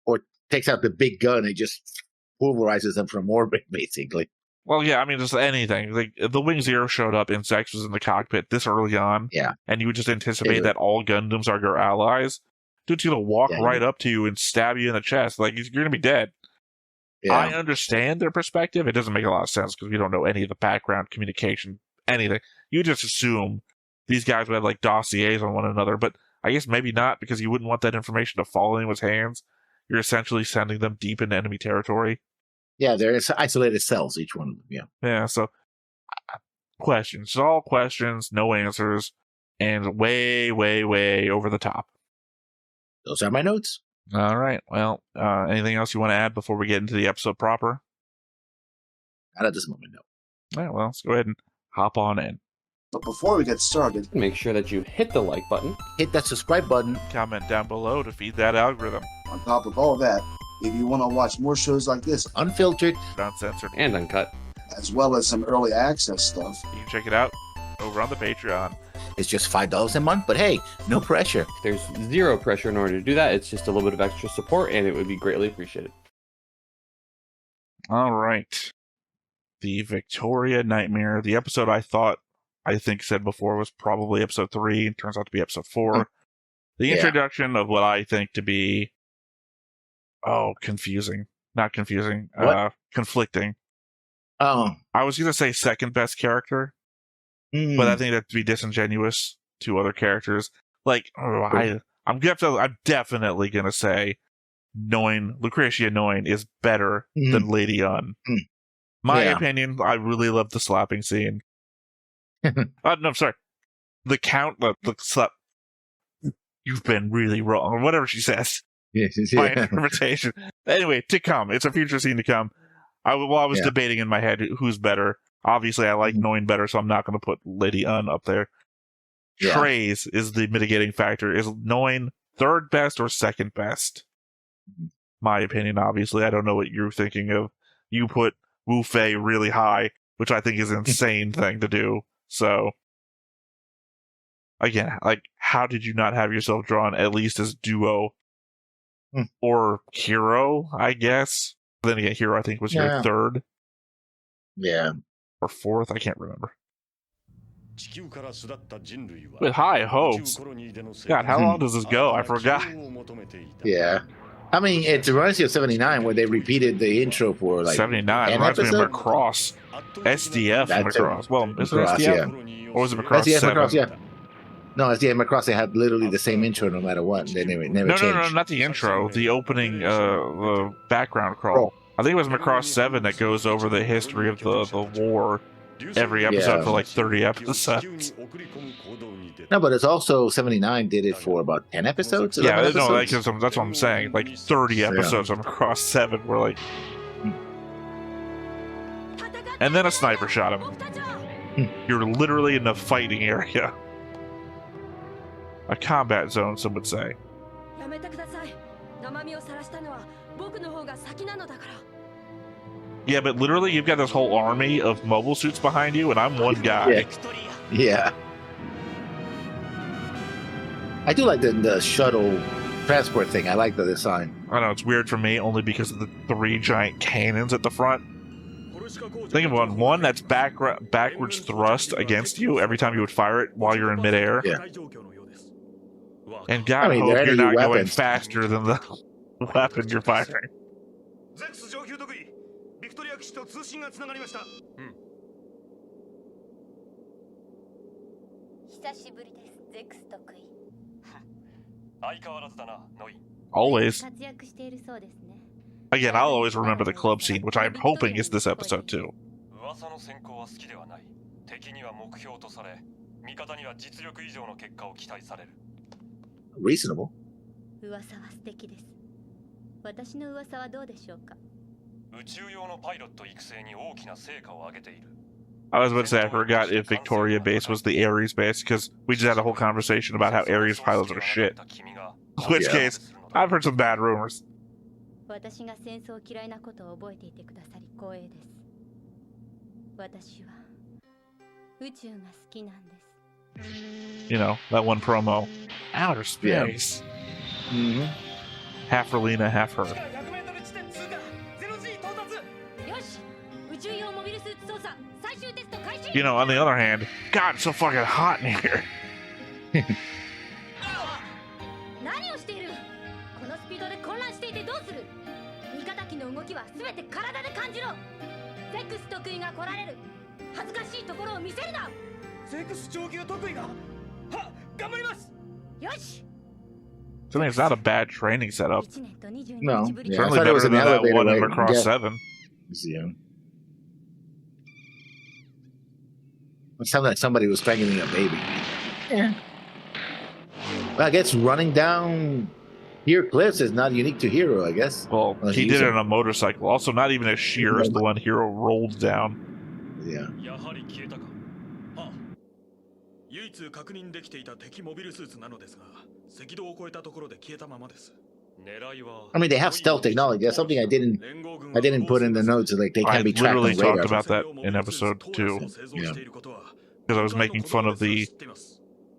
Or takes out the big gun and just pulverizes them from orbit, basically. Well, yeah, I mean, just anything. The Wing Zero showed up and Zex was in the cockpit this early on, and you would just anticipate that all Gundams are your allies. Dude's gonna walk right up to you and stab you in the chest. You're gonna be dead. Yeah. I understand their perspective. It doesn't make a lot of sense because we don't know any of the background communication, anything. You just assume these guys would have dossiers on one another, but I guess maybe not, because you wouldn't want that information to fall in anyone's hands. You're essentially sending them deep into enemy territory. Yeah, they're isolated cells, each one of them, Yeah, so questions. It's all questions, no answers, and way, way, way over the top. Those are my notes. All right. Well, anything else you want to add before we get into the episode proper? Not at this moment, no. All right, well, let's go ahead and hop on in. But before we get started, make sure that you hit the like button. Hit that subscribe button. Comment down below to feed that algorithm. On top of all that, If you want to watch more shows like this, Unfiltered. Uncensored. And uncut. as well as some early access stuff, You can check it out over on the Patreon. It's just $5 a month, but hey, no pressure. There's zero pressure in order to do that. It's just a little bit of extra support, and it would be greatly appreciated. All right. The Victoria Nightmare. The episode I think said before was probably episode 3. It turns out to be episode 4. The introduction of what I think to be, confusing. Not confusing. Conflicting. Oh. I was going to say second best character, but I think that'd be disingenuous to other characters. Like, I'm definitely going to say Lucretia Noin is better than Lady Un. My opinion, I really love the slapping scene. No, I'm sorry. The slap. You've been really wrong, or whatever she says. My interpretation. Anyway, to come. It's a future scene to come. I was debating in my head who's better. Obviously, I like Noin better, so I'm not going to put Lady Un up there. Yeah. Trace is the mitigating factor. Is Noin third best or second best? My opinion, obviously. I don't know what you're thinking of. You put Wu Fei really high, which I think is an insane thing to do. So, again, like, how did you not have yourself drawn at least as duo or hero, I guess? Then again, hero, I think, was your third. Yeah. Or fourth, I can't remember. With high hopes. God, how long does this go? I forgot. Yeah. I mean, it reminds you of 79, where they repeated the intro for like 79. Reminds me of Macross. SDF Macross. Well, is it Macross, SDF? Or was it Macross SDF 7? Macross, yeah. No, SDF Macross, they had literally the same intro no matter what. They never changed. No, not the intro. The opening, the background crawl. I think it was Macross 7 that goes over the history of the war every episode for like 30 episodes. No, but it's also 79 did it for about 10 episodes? Yeah, episodes? no, that's what I'm saying. Like 30 episodes of Macross 7 were like... And then a sniper shot him. You're literally in a fighting area. A combat zone, some would say. Yeah, but literally you've got this whole army of mobile suits behind you, and I'm one guy. Yeah. I do like the shuttle transport thing. I like the design. I know, it's weird for me, only because of the 3 giant cannons at the front. Think of one that's backwards thrust against you every time you would fire it while you're in midair. Yeah. And God, I hope you're not going faster than the weapon you're firing. Always. Again, I'll always remember the club scene, which I'm hoping is this episode too. Reasonable. I was about to say, I forgot if Victoria base was the Ares base, because we just had a whole conversation about how Ares pilots are shit. In which case, I've heard some bad rumors. You know, that one promo. Outer space. Yeah. Half Relina, half her. You know, on the other hand, God, it's so fucking hot in here. I mean, it's not a bad training setup. No. Yeah, certainly better than that one in Macross 7. Yeah. It sounded like somebody was strangling a baby. Yeah. Well, I guess running down here cliffs is not unique to Hero, I guess. Well, he did it on a motorcycle. Also, not even as sheer as the one Hero rolled down. Yeah. I mean, they have stealth technology. That's something I didn't put in the notes. Like they I can be tracked on literally radar. talked about that in episode 2 Yeah. because I was making fun of the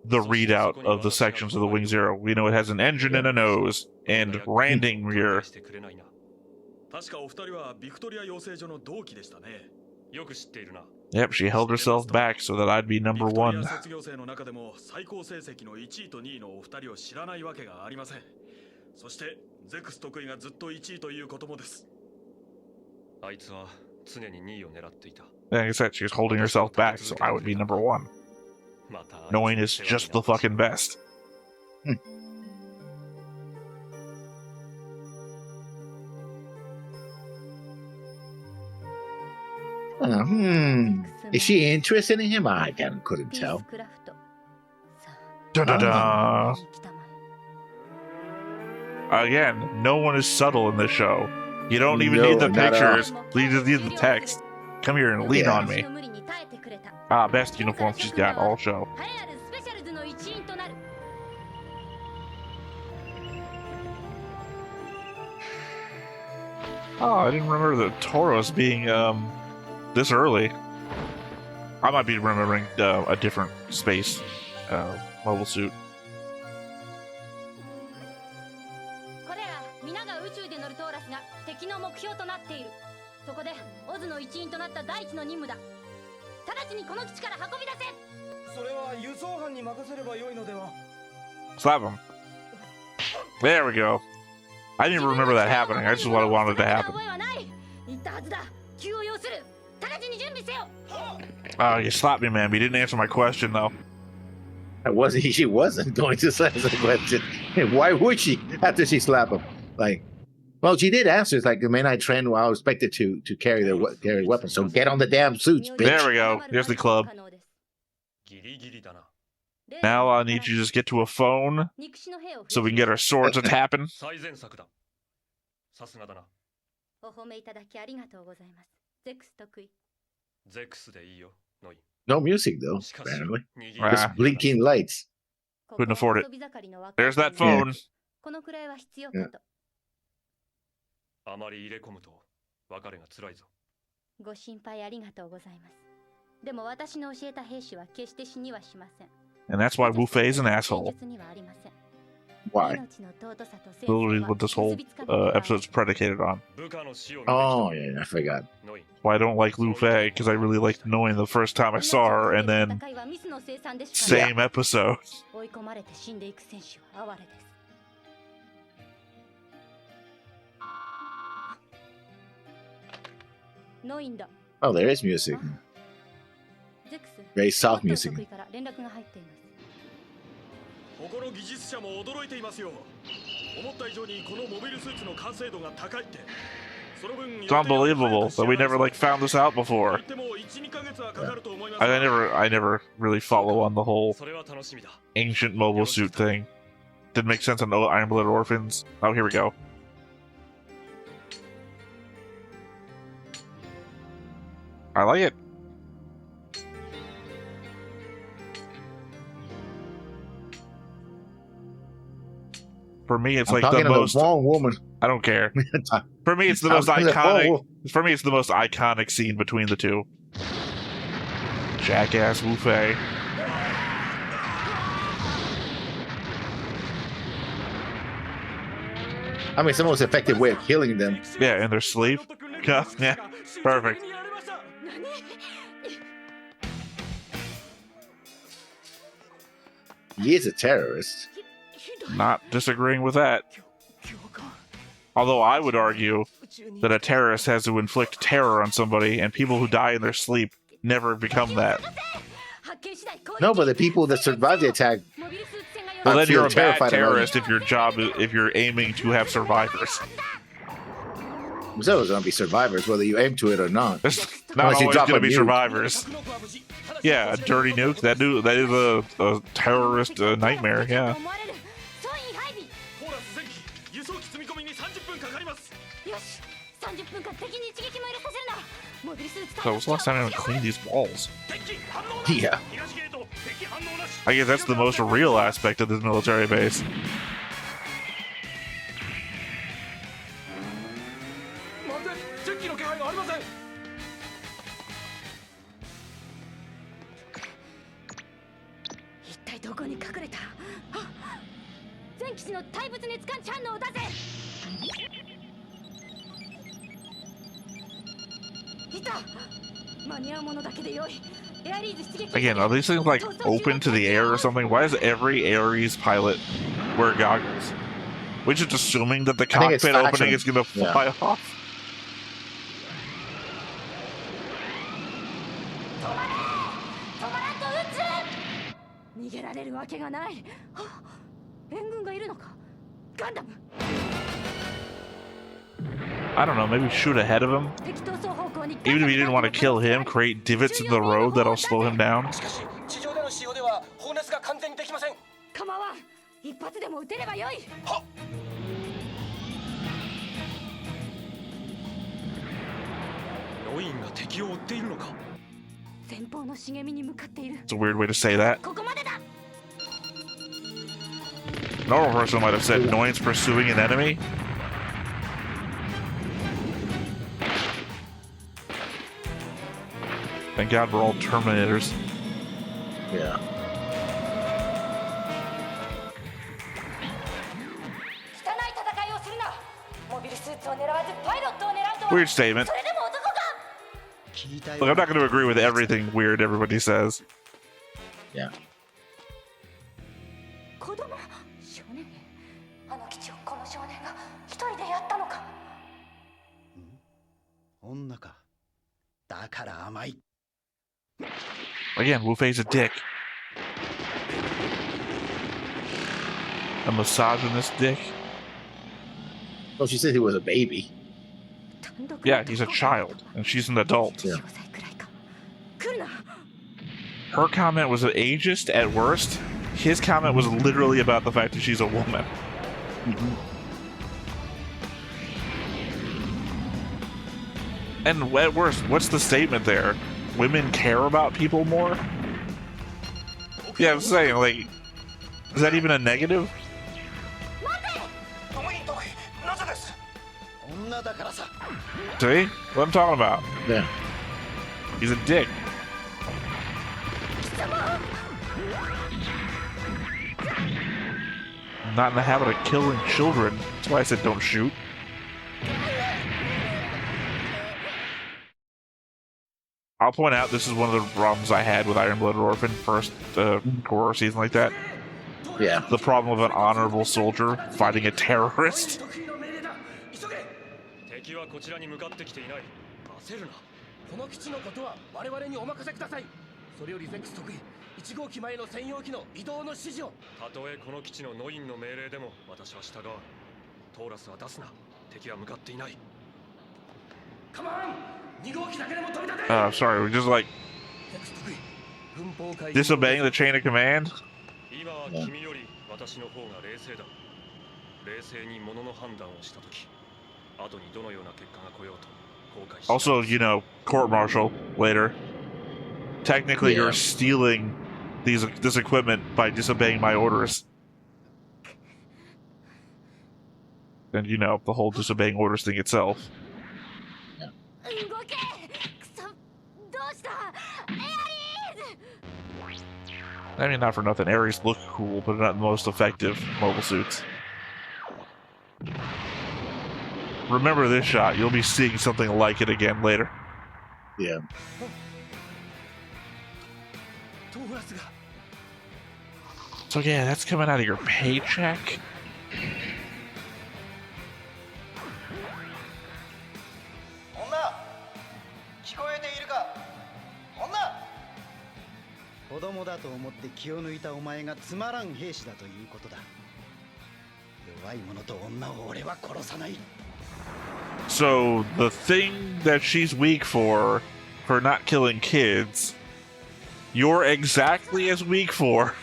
readout of the sections of the Wing Zero. We know it has an engine and a nose and landing gear. Yep, she held herself back so that I'd be number 1. Like I said, she was holding herself back so I would be number 1. Knowing it's just the fucking best. Is she interested in him? I couldn't tell. Da-da-da. Again, no one is subtle in this show. You don't even need the not at all. pictures. You just need the text. Come here and lean on me. Ah, best uniform she's got all show. Oh, I didn't remember the Tauros being this early. I might be remembering a different space mobile suit. Slap him. There we go. I didn't even remember that happening. I just wanted to happen. Oh, you slapped me, man. But you didn't answer my question, though. She wasn't going to answer the question. Why would she after she slapped him? Like, well, she did answer. It's like, the men I trained were expected to carry weapons. So get on the damn suits, bitch. There we go. Here's the club. Now I need you to just get to a phone so we can get our swords a tapping. No music though, apparently. Just blinking lights. Couldn't afford it. There's that phone. Yeah. And that's why Wu Fei's an asshole. Why? Literally what this whole episode's predicated on. Oh, yeah, I forgot. Why I don't like Lu Fei, because I really liked knowing the first time I saw her, and then same episode. Oh, there is music. Very soft music. It's unbelievable that we never found this out before. I never really follow on the whole ancient mobile suit thing. Didn't make sense on Iron Blood Orphans. Oh, here we go. I like it. For me, it's like the most. Wrong woman. I don't care. For me, it's the most iconic. For me, it's the most iconic scene between the two. Jackass Wu Fei. I mean, it's the most effective way of killing them. Yeah, in their sleep. Yeah, perfect. He is a terrorist. Not disagreeing with that. Although I would argue that a terrorist has to inflict terror on somebody, and people who die in their sleep never become that. No, but the people that survive the attack. Well, then you're a bad terrorist if you're aiming to have survivors. There's always going to be survivors, whether you aim to it or not. There's not always going to be survivors. Yeah, a dirty nuke. That is a terrorist nightmare. Yeah. So what's the last time I cleaned these walls? Yeah. I guess that's the most real aspect of this military base. Again, are these things like open to the air or something? Why does every Ares pilot wear goggles? We're just assuming that the cockpit opening is going to fly off. I don't know, maybe shoot ahead of him. Even if you didn't want to kill him, create divots in the road that'll slow him down. It's a weird way to say that. Normal person might have said Noin's pursuing an enemy. Thank God we're all Terminators. Yeah. Weird statement. Look, I'm not going to agree with everything weird everybody says. Yeah. Again, Wu Fei's a dick. A misogynist dick. Well, she said he was a baby. Yeah, he's a child, and she's an adult. Yeah. Her comment was ageist at worst. His comment was literally about the fact that she's a woman. Mm-hmm. And at worst, what's the statement there? Women care about people more? Yeah, I'm saying, like, is that even a negative? See? What I'm talking about. Yeah. He's a dick. I'm not in the habit of killing children. That's why I said don't shoot. I'll point out this is one of the problems I had with Iron Blooded Orphan, first horror season like that. Yeah. The problem of an honorable soldier fighting a terrorist. Sorry, we're just like disobeying the chain of command. Yeah. Also, you know, court-martial later. Technically, you're stealing this equipment by disobeying my orders. And, you know, the whole disobeying orders thing itself. I mean, not for nothing. Ares look cool, but not the most effective mobile suits. Remember this shot. You'll be seeing something like it again later. Yeah. So yeah, that's coming out of your paycheck? So the thing that she's weak for not killing kids, you're exactly as weak for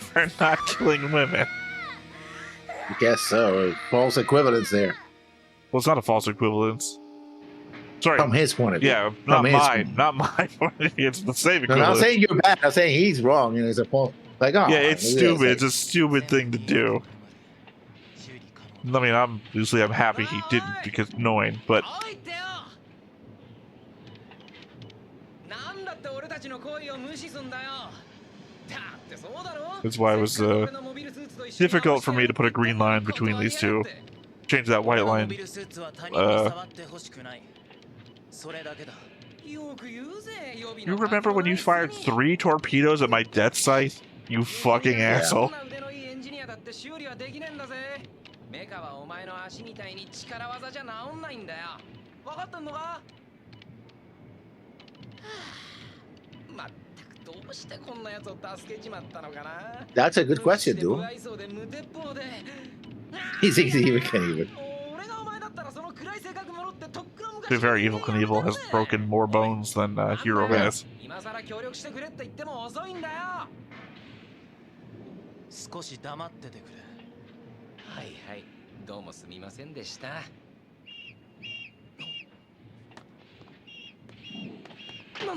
not killing women. I guess so. False equivalence there. Well, it's not a false equivalence. Sorry. From his point of view. Yeah, not mine. Not my point of view. It's the same equivalence. No, I'm saying you're bad. I'm saying he's wrong. And it's a false. Like, oh, yeah, it's stupid. It's a stupid thing to do. I mean, I'm happy he didn't because annoying, but That's why it was difficult for me to put a green line between these two. Change that white line. You remember when you fired 3 torpedoes at my death scythe? You fucking asshole. That's a good question, dude. He thinks he even can even. The very evil Knievel has broken more bones than Hero has.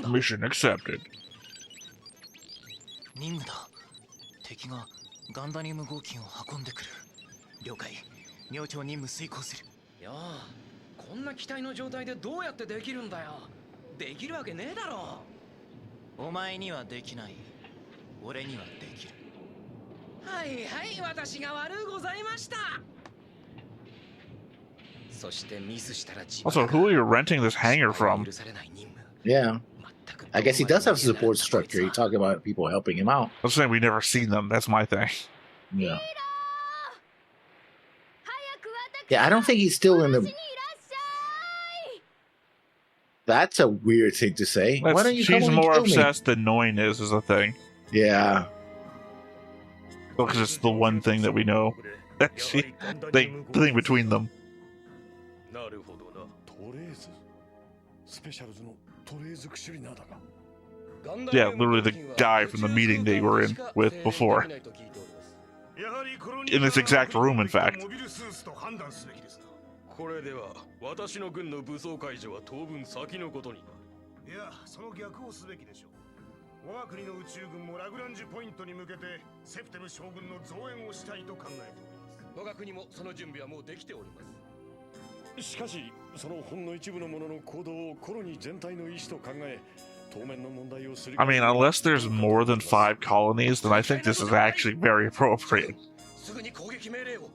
Mission accepted. 任務だ。敵がガンダニウム合金を運んでくる。了解。明朝任務遂行する。よあ、こんな機体の状態でどうやってできるんだよ。できるわけねえだろ。お前にはできない。俺にはできる。はいはい、私が悪うございました。そしてミスしたら自分 Also, who are you renting this hangar from? Yeah. I guess he does have a support structure. You're talking about people helping him out. I'm saying we've never seen them. That's my thing. Yeah. Yeah, I don't think he's still in the... That's a weird thing to say. Why don't you She's come more and kill obsessed than Noin is the thing. Yeah. Because it's the one thing that we know. The thing between them. Yeah, literally the guy from the meeting they were in with before. In this exact room, in fact. これでは私の軍の武装解除は当分先のことになる。いや、その逆をすべきでしょう。我が国の宇宙軍もラグランジュポイントに向けてセプテム将軍の増援をしたいと考えております。我が国もその準備はもうできております。しかし、そのほんの一部の者の行動をコロニー全体の意思と考え、当面の問題をする。I mean, unless there's more than 5 colonies, then I think this is actually very appropriate. すぐに攻撃命令を。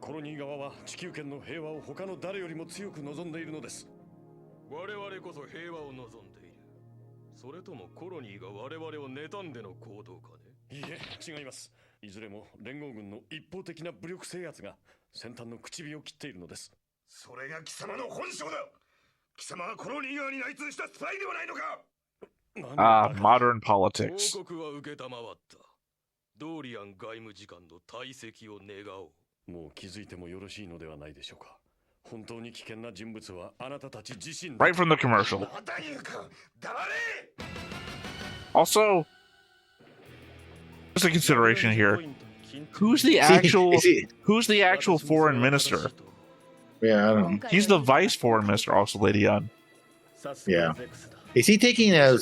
コロニー側は地球圏の平和を他の誰よりも強く望んでいるのです。我々こそ平和を望んでいる。それともコロニーが我々を妬んでの行動かね。いいえ、違います。いずれも連合軍の一方的な武力制圧が先端の口火を切っているのです。それが貴様の本性だ。貴様はコロニー側に内通したスパイではないのか。Modern politics. 報告は受けたまわった。ドーリアン外務次官の退席を願おう。もう気づいてもよろしいのではないでしょうか。本当に危険な人物はあなたたち自身。 Right from the commercial. Also, just a consideration here. Who's the actual foreign minister? Yeah, I don't know. He's the vice foreign minister, also, Lady Yun. Yeah. Is he taking a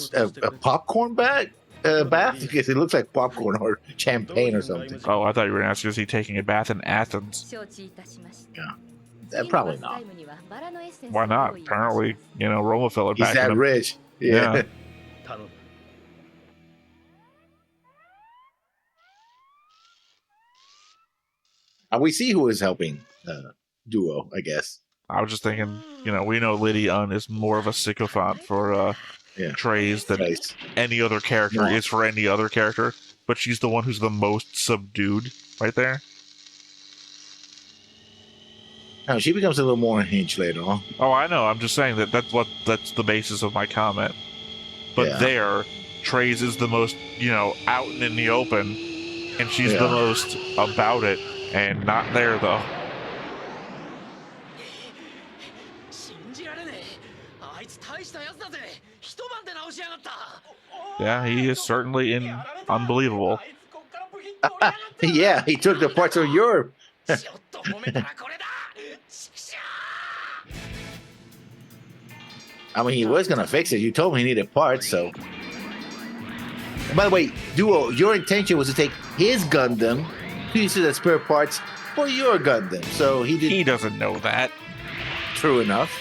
popcorn bath? Because it looks like popcorn or champagne or something. Oh, I thought you were going to ask, is he taking a bath in Athens? Yeah. Probably not. Why not? Apparently, you know, Romefeller He's back that him. rich. Yeah. We see who is helping Duo, I guess. I was just thinking, you know, we know Lady Yun is more of a sycophant for Trays than any other character is for any other character, but she's the one who's the most subdued right there. No, she becomes a little more unhinged later on. Oh, I know. I'm just saying that's the basis of my comment. But there, Trays is the most, you know, out and in the open, and she's the most about it, and not there though. Yeah, he is certainly unbelievable. Yeah, he took the parts of Europe. I mean, he was gonna fix it. You told me he needed parts, so. And by the way, Duo, your intention was to take his Gundam, pieces of spare parts for your Gundam. So he did. He doesn't know that. True enough.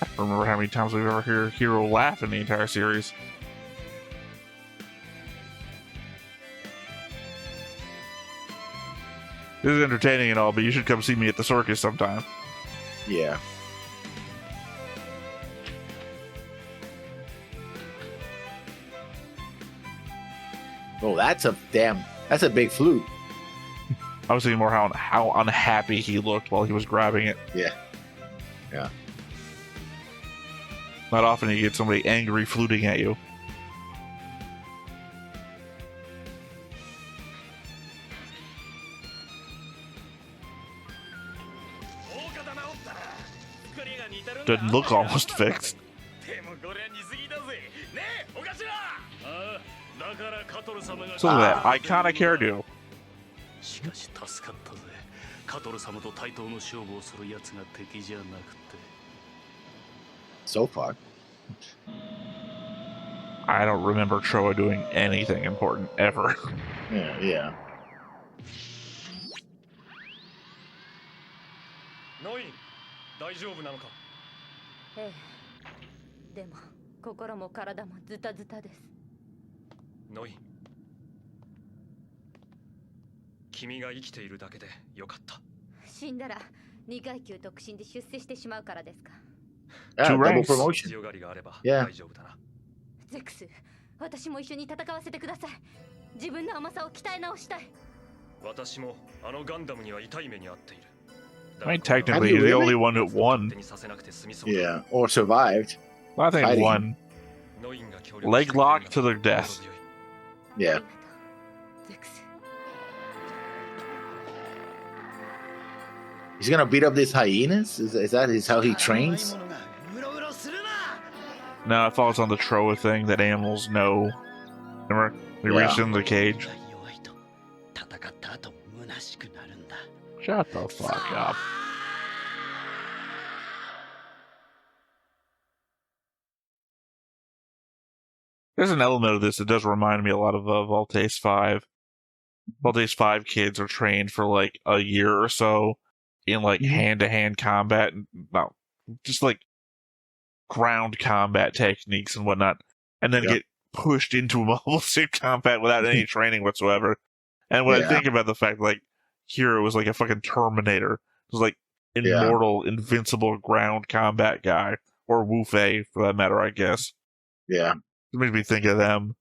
I don't remember how many times we've ever heard Hero laugh in the entire series. This is entertaining and all, but you should come see me at the circus sometime. Yeah. Oh, that's a big flute. I was thinking more how unhappy he looked while he was grabbing it. Yeah. Yeah. Not often you get somebody angry fluting at you. Doesn't look almost fixed. So look at that iconic hairdo. So far. I don't remember Troa doing anything important ever. Yeah. ノイン、大丈夫なのか。ええ。でも心も体もズタズタです。ノイン、君が生きているだけでよかった。死んだら2階級特進で出世してしまうからですか。Double promotion. 強がりがあれば Yeah. 大丈夫だな。ゼクス、私も一緒に戦わせてください。自分の甘さを鍛え直したい。私もあのガンダムには痛い目に遭っている。 I mean, technically, you're the only one who won. Yeah, or survived. Well, I think Fighting. one. Leg lock to their death. Yeah. ゼクス。 He's gonna beat up these hyenas? Is that how he trains? No, it falls on the Troa thing that animals know. Remember? We reached into the cage. Shut the fuck up. There's an element of this that does remind me a lot of Voltace 5. Voltace 5 kids are trained for like a year or so in like hand-to-hand combat, well, just like ground combat techniques and whatnot, and then get pushed into mobile suit combat without any training whatsoever. And when I think about the fact like Hero was like a fucking Terminator, it was like immortal, invincible ground combat guy, or Wu Fei for that matter, I guess. Yeah. It makes me think of them.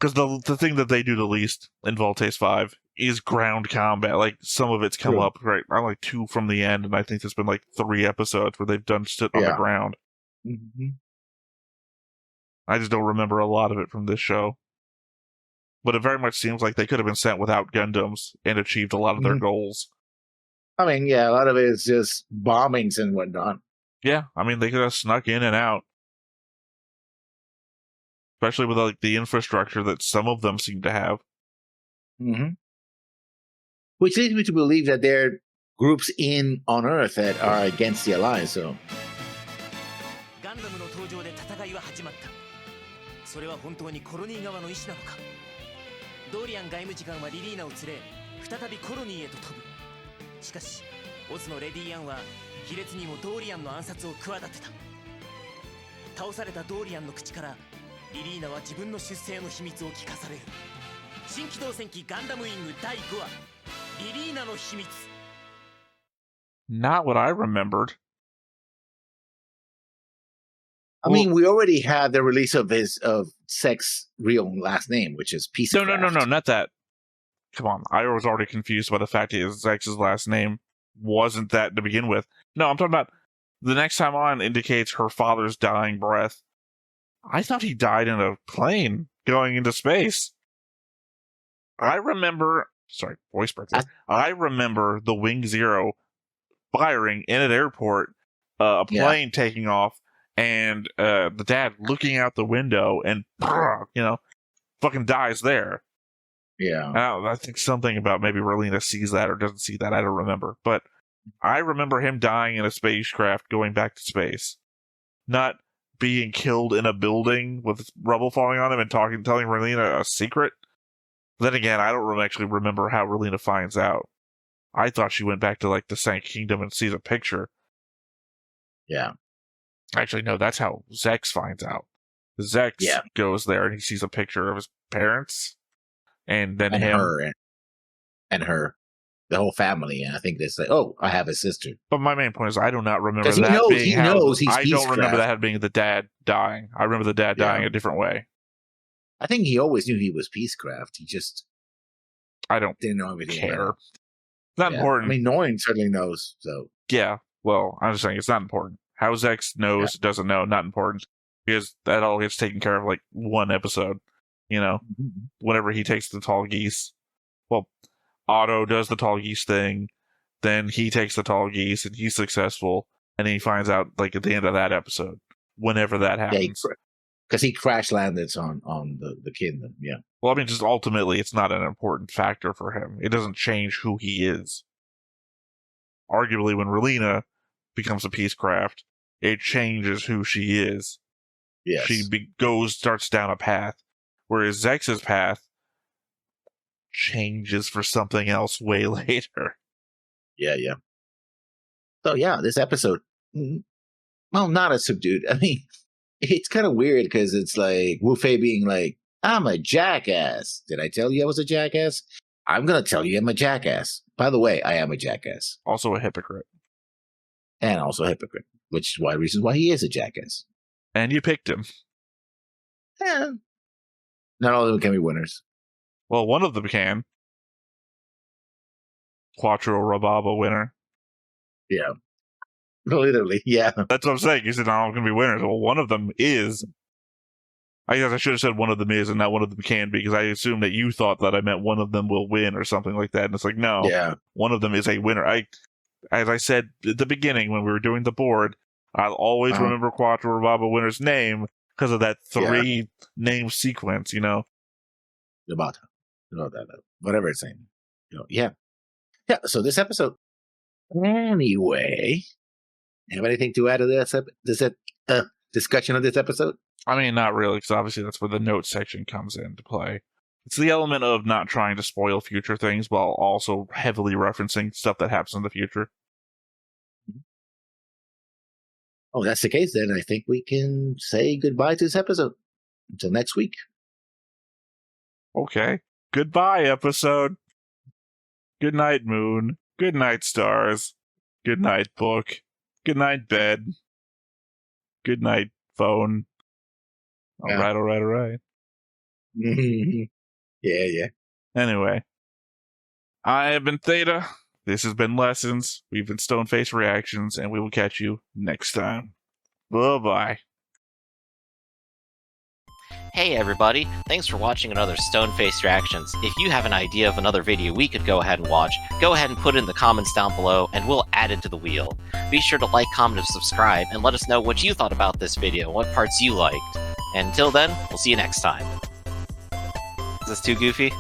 Because the thing that they do the least in Voltace 5 is ground combat. Like, some of it's come up, right? I'm like 2 from the end, and I think there's been like 3 episodes where they've done shit on the ground. Mm-hmm. I just don't remember a lot of it from this show. But it very much seems like they could have been sent without Gundams and achieved a lot of their goals. I mean, yeah, a lot of it is just bombings and whatnot. Yeah, I mean, they could have snuck in and out. Especially with like the infrastructure that some of them seem to have. Mm-hmm. Which leads me to believe that there are groups on Earth that are against the Alliance, so... ガンダムの登場で戦いは始まった。それは本当にコロニー側の意思なのか。ドーリアン外務次官はリリーナを連れ、再びコロニーへと飛ぶ。しかし、オズのレディアンは卑劣にもドーリアンの暗殺を企てた。倒されたドーリアンの口から、リリーナは自分の出生の秘密を聞かされる。新機動戦記ガンダムウィング第5話、リリーナの秘密。Not what I remembered. I mean, we already had the release of Sek's real last name, which is Peacecraft. No, not that. Come on, I was already confused by the fact that Sek's last name wasn't that to begin with. No, I'm talking about the next time on indicates her father's dying breath. I thought he died in a plane going into space. I remember... Sorry, voice break. I remember the Wing Zero firing in an airport, a plane taking off, and the dad looking out the window and, fucking dies there. Yeah. I think something about maybe Relina sees that or doesn't see that. I don't remember. But I remember him dying in a spacecraft going back to space. Not being killed in a building with rubble falling on him and telling Relina a secret. Then again, I don't actually remember how Relina finds out. I thought she went back to like the Sank Kingdom and sees a picture. Yeah. Actually, no, that's how Zex finds out. Zex goes there and he sees a picture of his parents, and then her the whole family. And I think they say, "Oh, I have a sister." But my main point is, I do not remember that he knows he's I don't remember Peacecraft. that being the dad dying. I remember the dad dying a different way. I think he always knew he was Peacecraft. He just didn't know everything. Care. It's not important. I mean, Noin certainly knows. So yeah. Well, I'm just saying it's not important. How Zex knows, doesn't know, not important. Because that all gets taken care of like one episode. You know, whenever he takes the tall geese. Well, Otto does the tall geese thing. Then he takes the tall geese and he's successful. And then he finds out like at the end of that episode, whenever that happens. Because he crash landed on the kingdom. Yeah. Well, I mean, just ultimately, it's not an important factor for him. It doesn't change who he is. Arguably, when Relina becomes a Peacecraft, it changes who she is. Yes. She starts down a path, whereas Zex's path changes for something else way later. Yeah. So yeah, this episode, well, not as subdued. I mean, it's kind of weird because it's like Wu Fei being like, "I'm a jackass. Did I tell you I was a jackass? I'm gonna tell you I'm a jackass. By the way, I am a jackass. Also a hypocrite. And also a hypocrite, which is one reason why he is a jackass. And you picked him. Yeah. Not all of them can be winners. Well, one of them can. Quattro Rababa winner. Yeah. Literally, yeah. That's what I'm saying. You said not all can be winners. Well, one of them is. I guess I should have said one of them is and not one of them can, because I assumed that you thought that I meant one of them will win or something like that. And it's like, no. Yeah. One of them is a winner. As I said at the beginning when we were doing the board, I'll always remember Quattro Rababa winner's name because of that 3 name sequence, you know? Whatever it's saying. Yeah. Yeah, so this episode. Anyway, have anything to add to this discussion of this episode? I mean, not really, because obviously that's where the notes section comes into play. It's the element of not trying to spoil future things while also heavily referencing stuff that happens in the future. Oh, that's the case then. I think we can say goodbye to this episode. Until next week. Okay. Goodbye, episode. Good night, moon. Good night, stars. Good night, book. Good night, bed. Good night, phone. All right. Yeah. Anyway, I have been Theta. This has been Lessons. We've been Stoneface Reactions, and we will catch you next time. Bye-bye. Hey everybody, thanks for watching another Stoneface Reactions. If you have an idea of another video we could go ahead and watch, go ahead and put it in the comments down below and we'll add it to the wheel. Be sure to like, comment, and subscribe and let us know what you thought about this video, what parts you liked. And until then, we'll see you next time. Is this too goofy?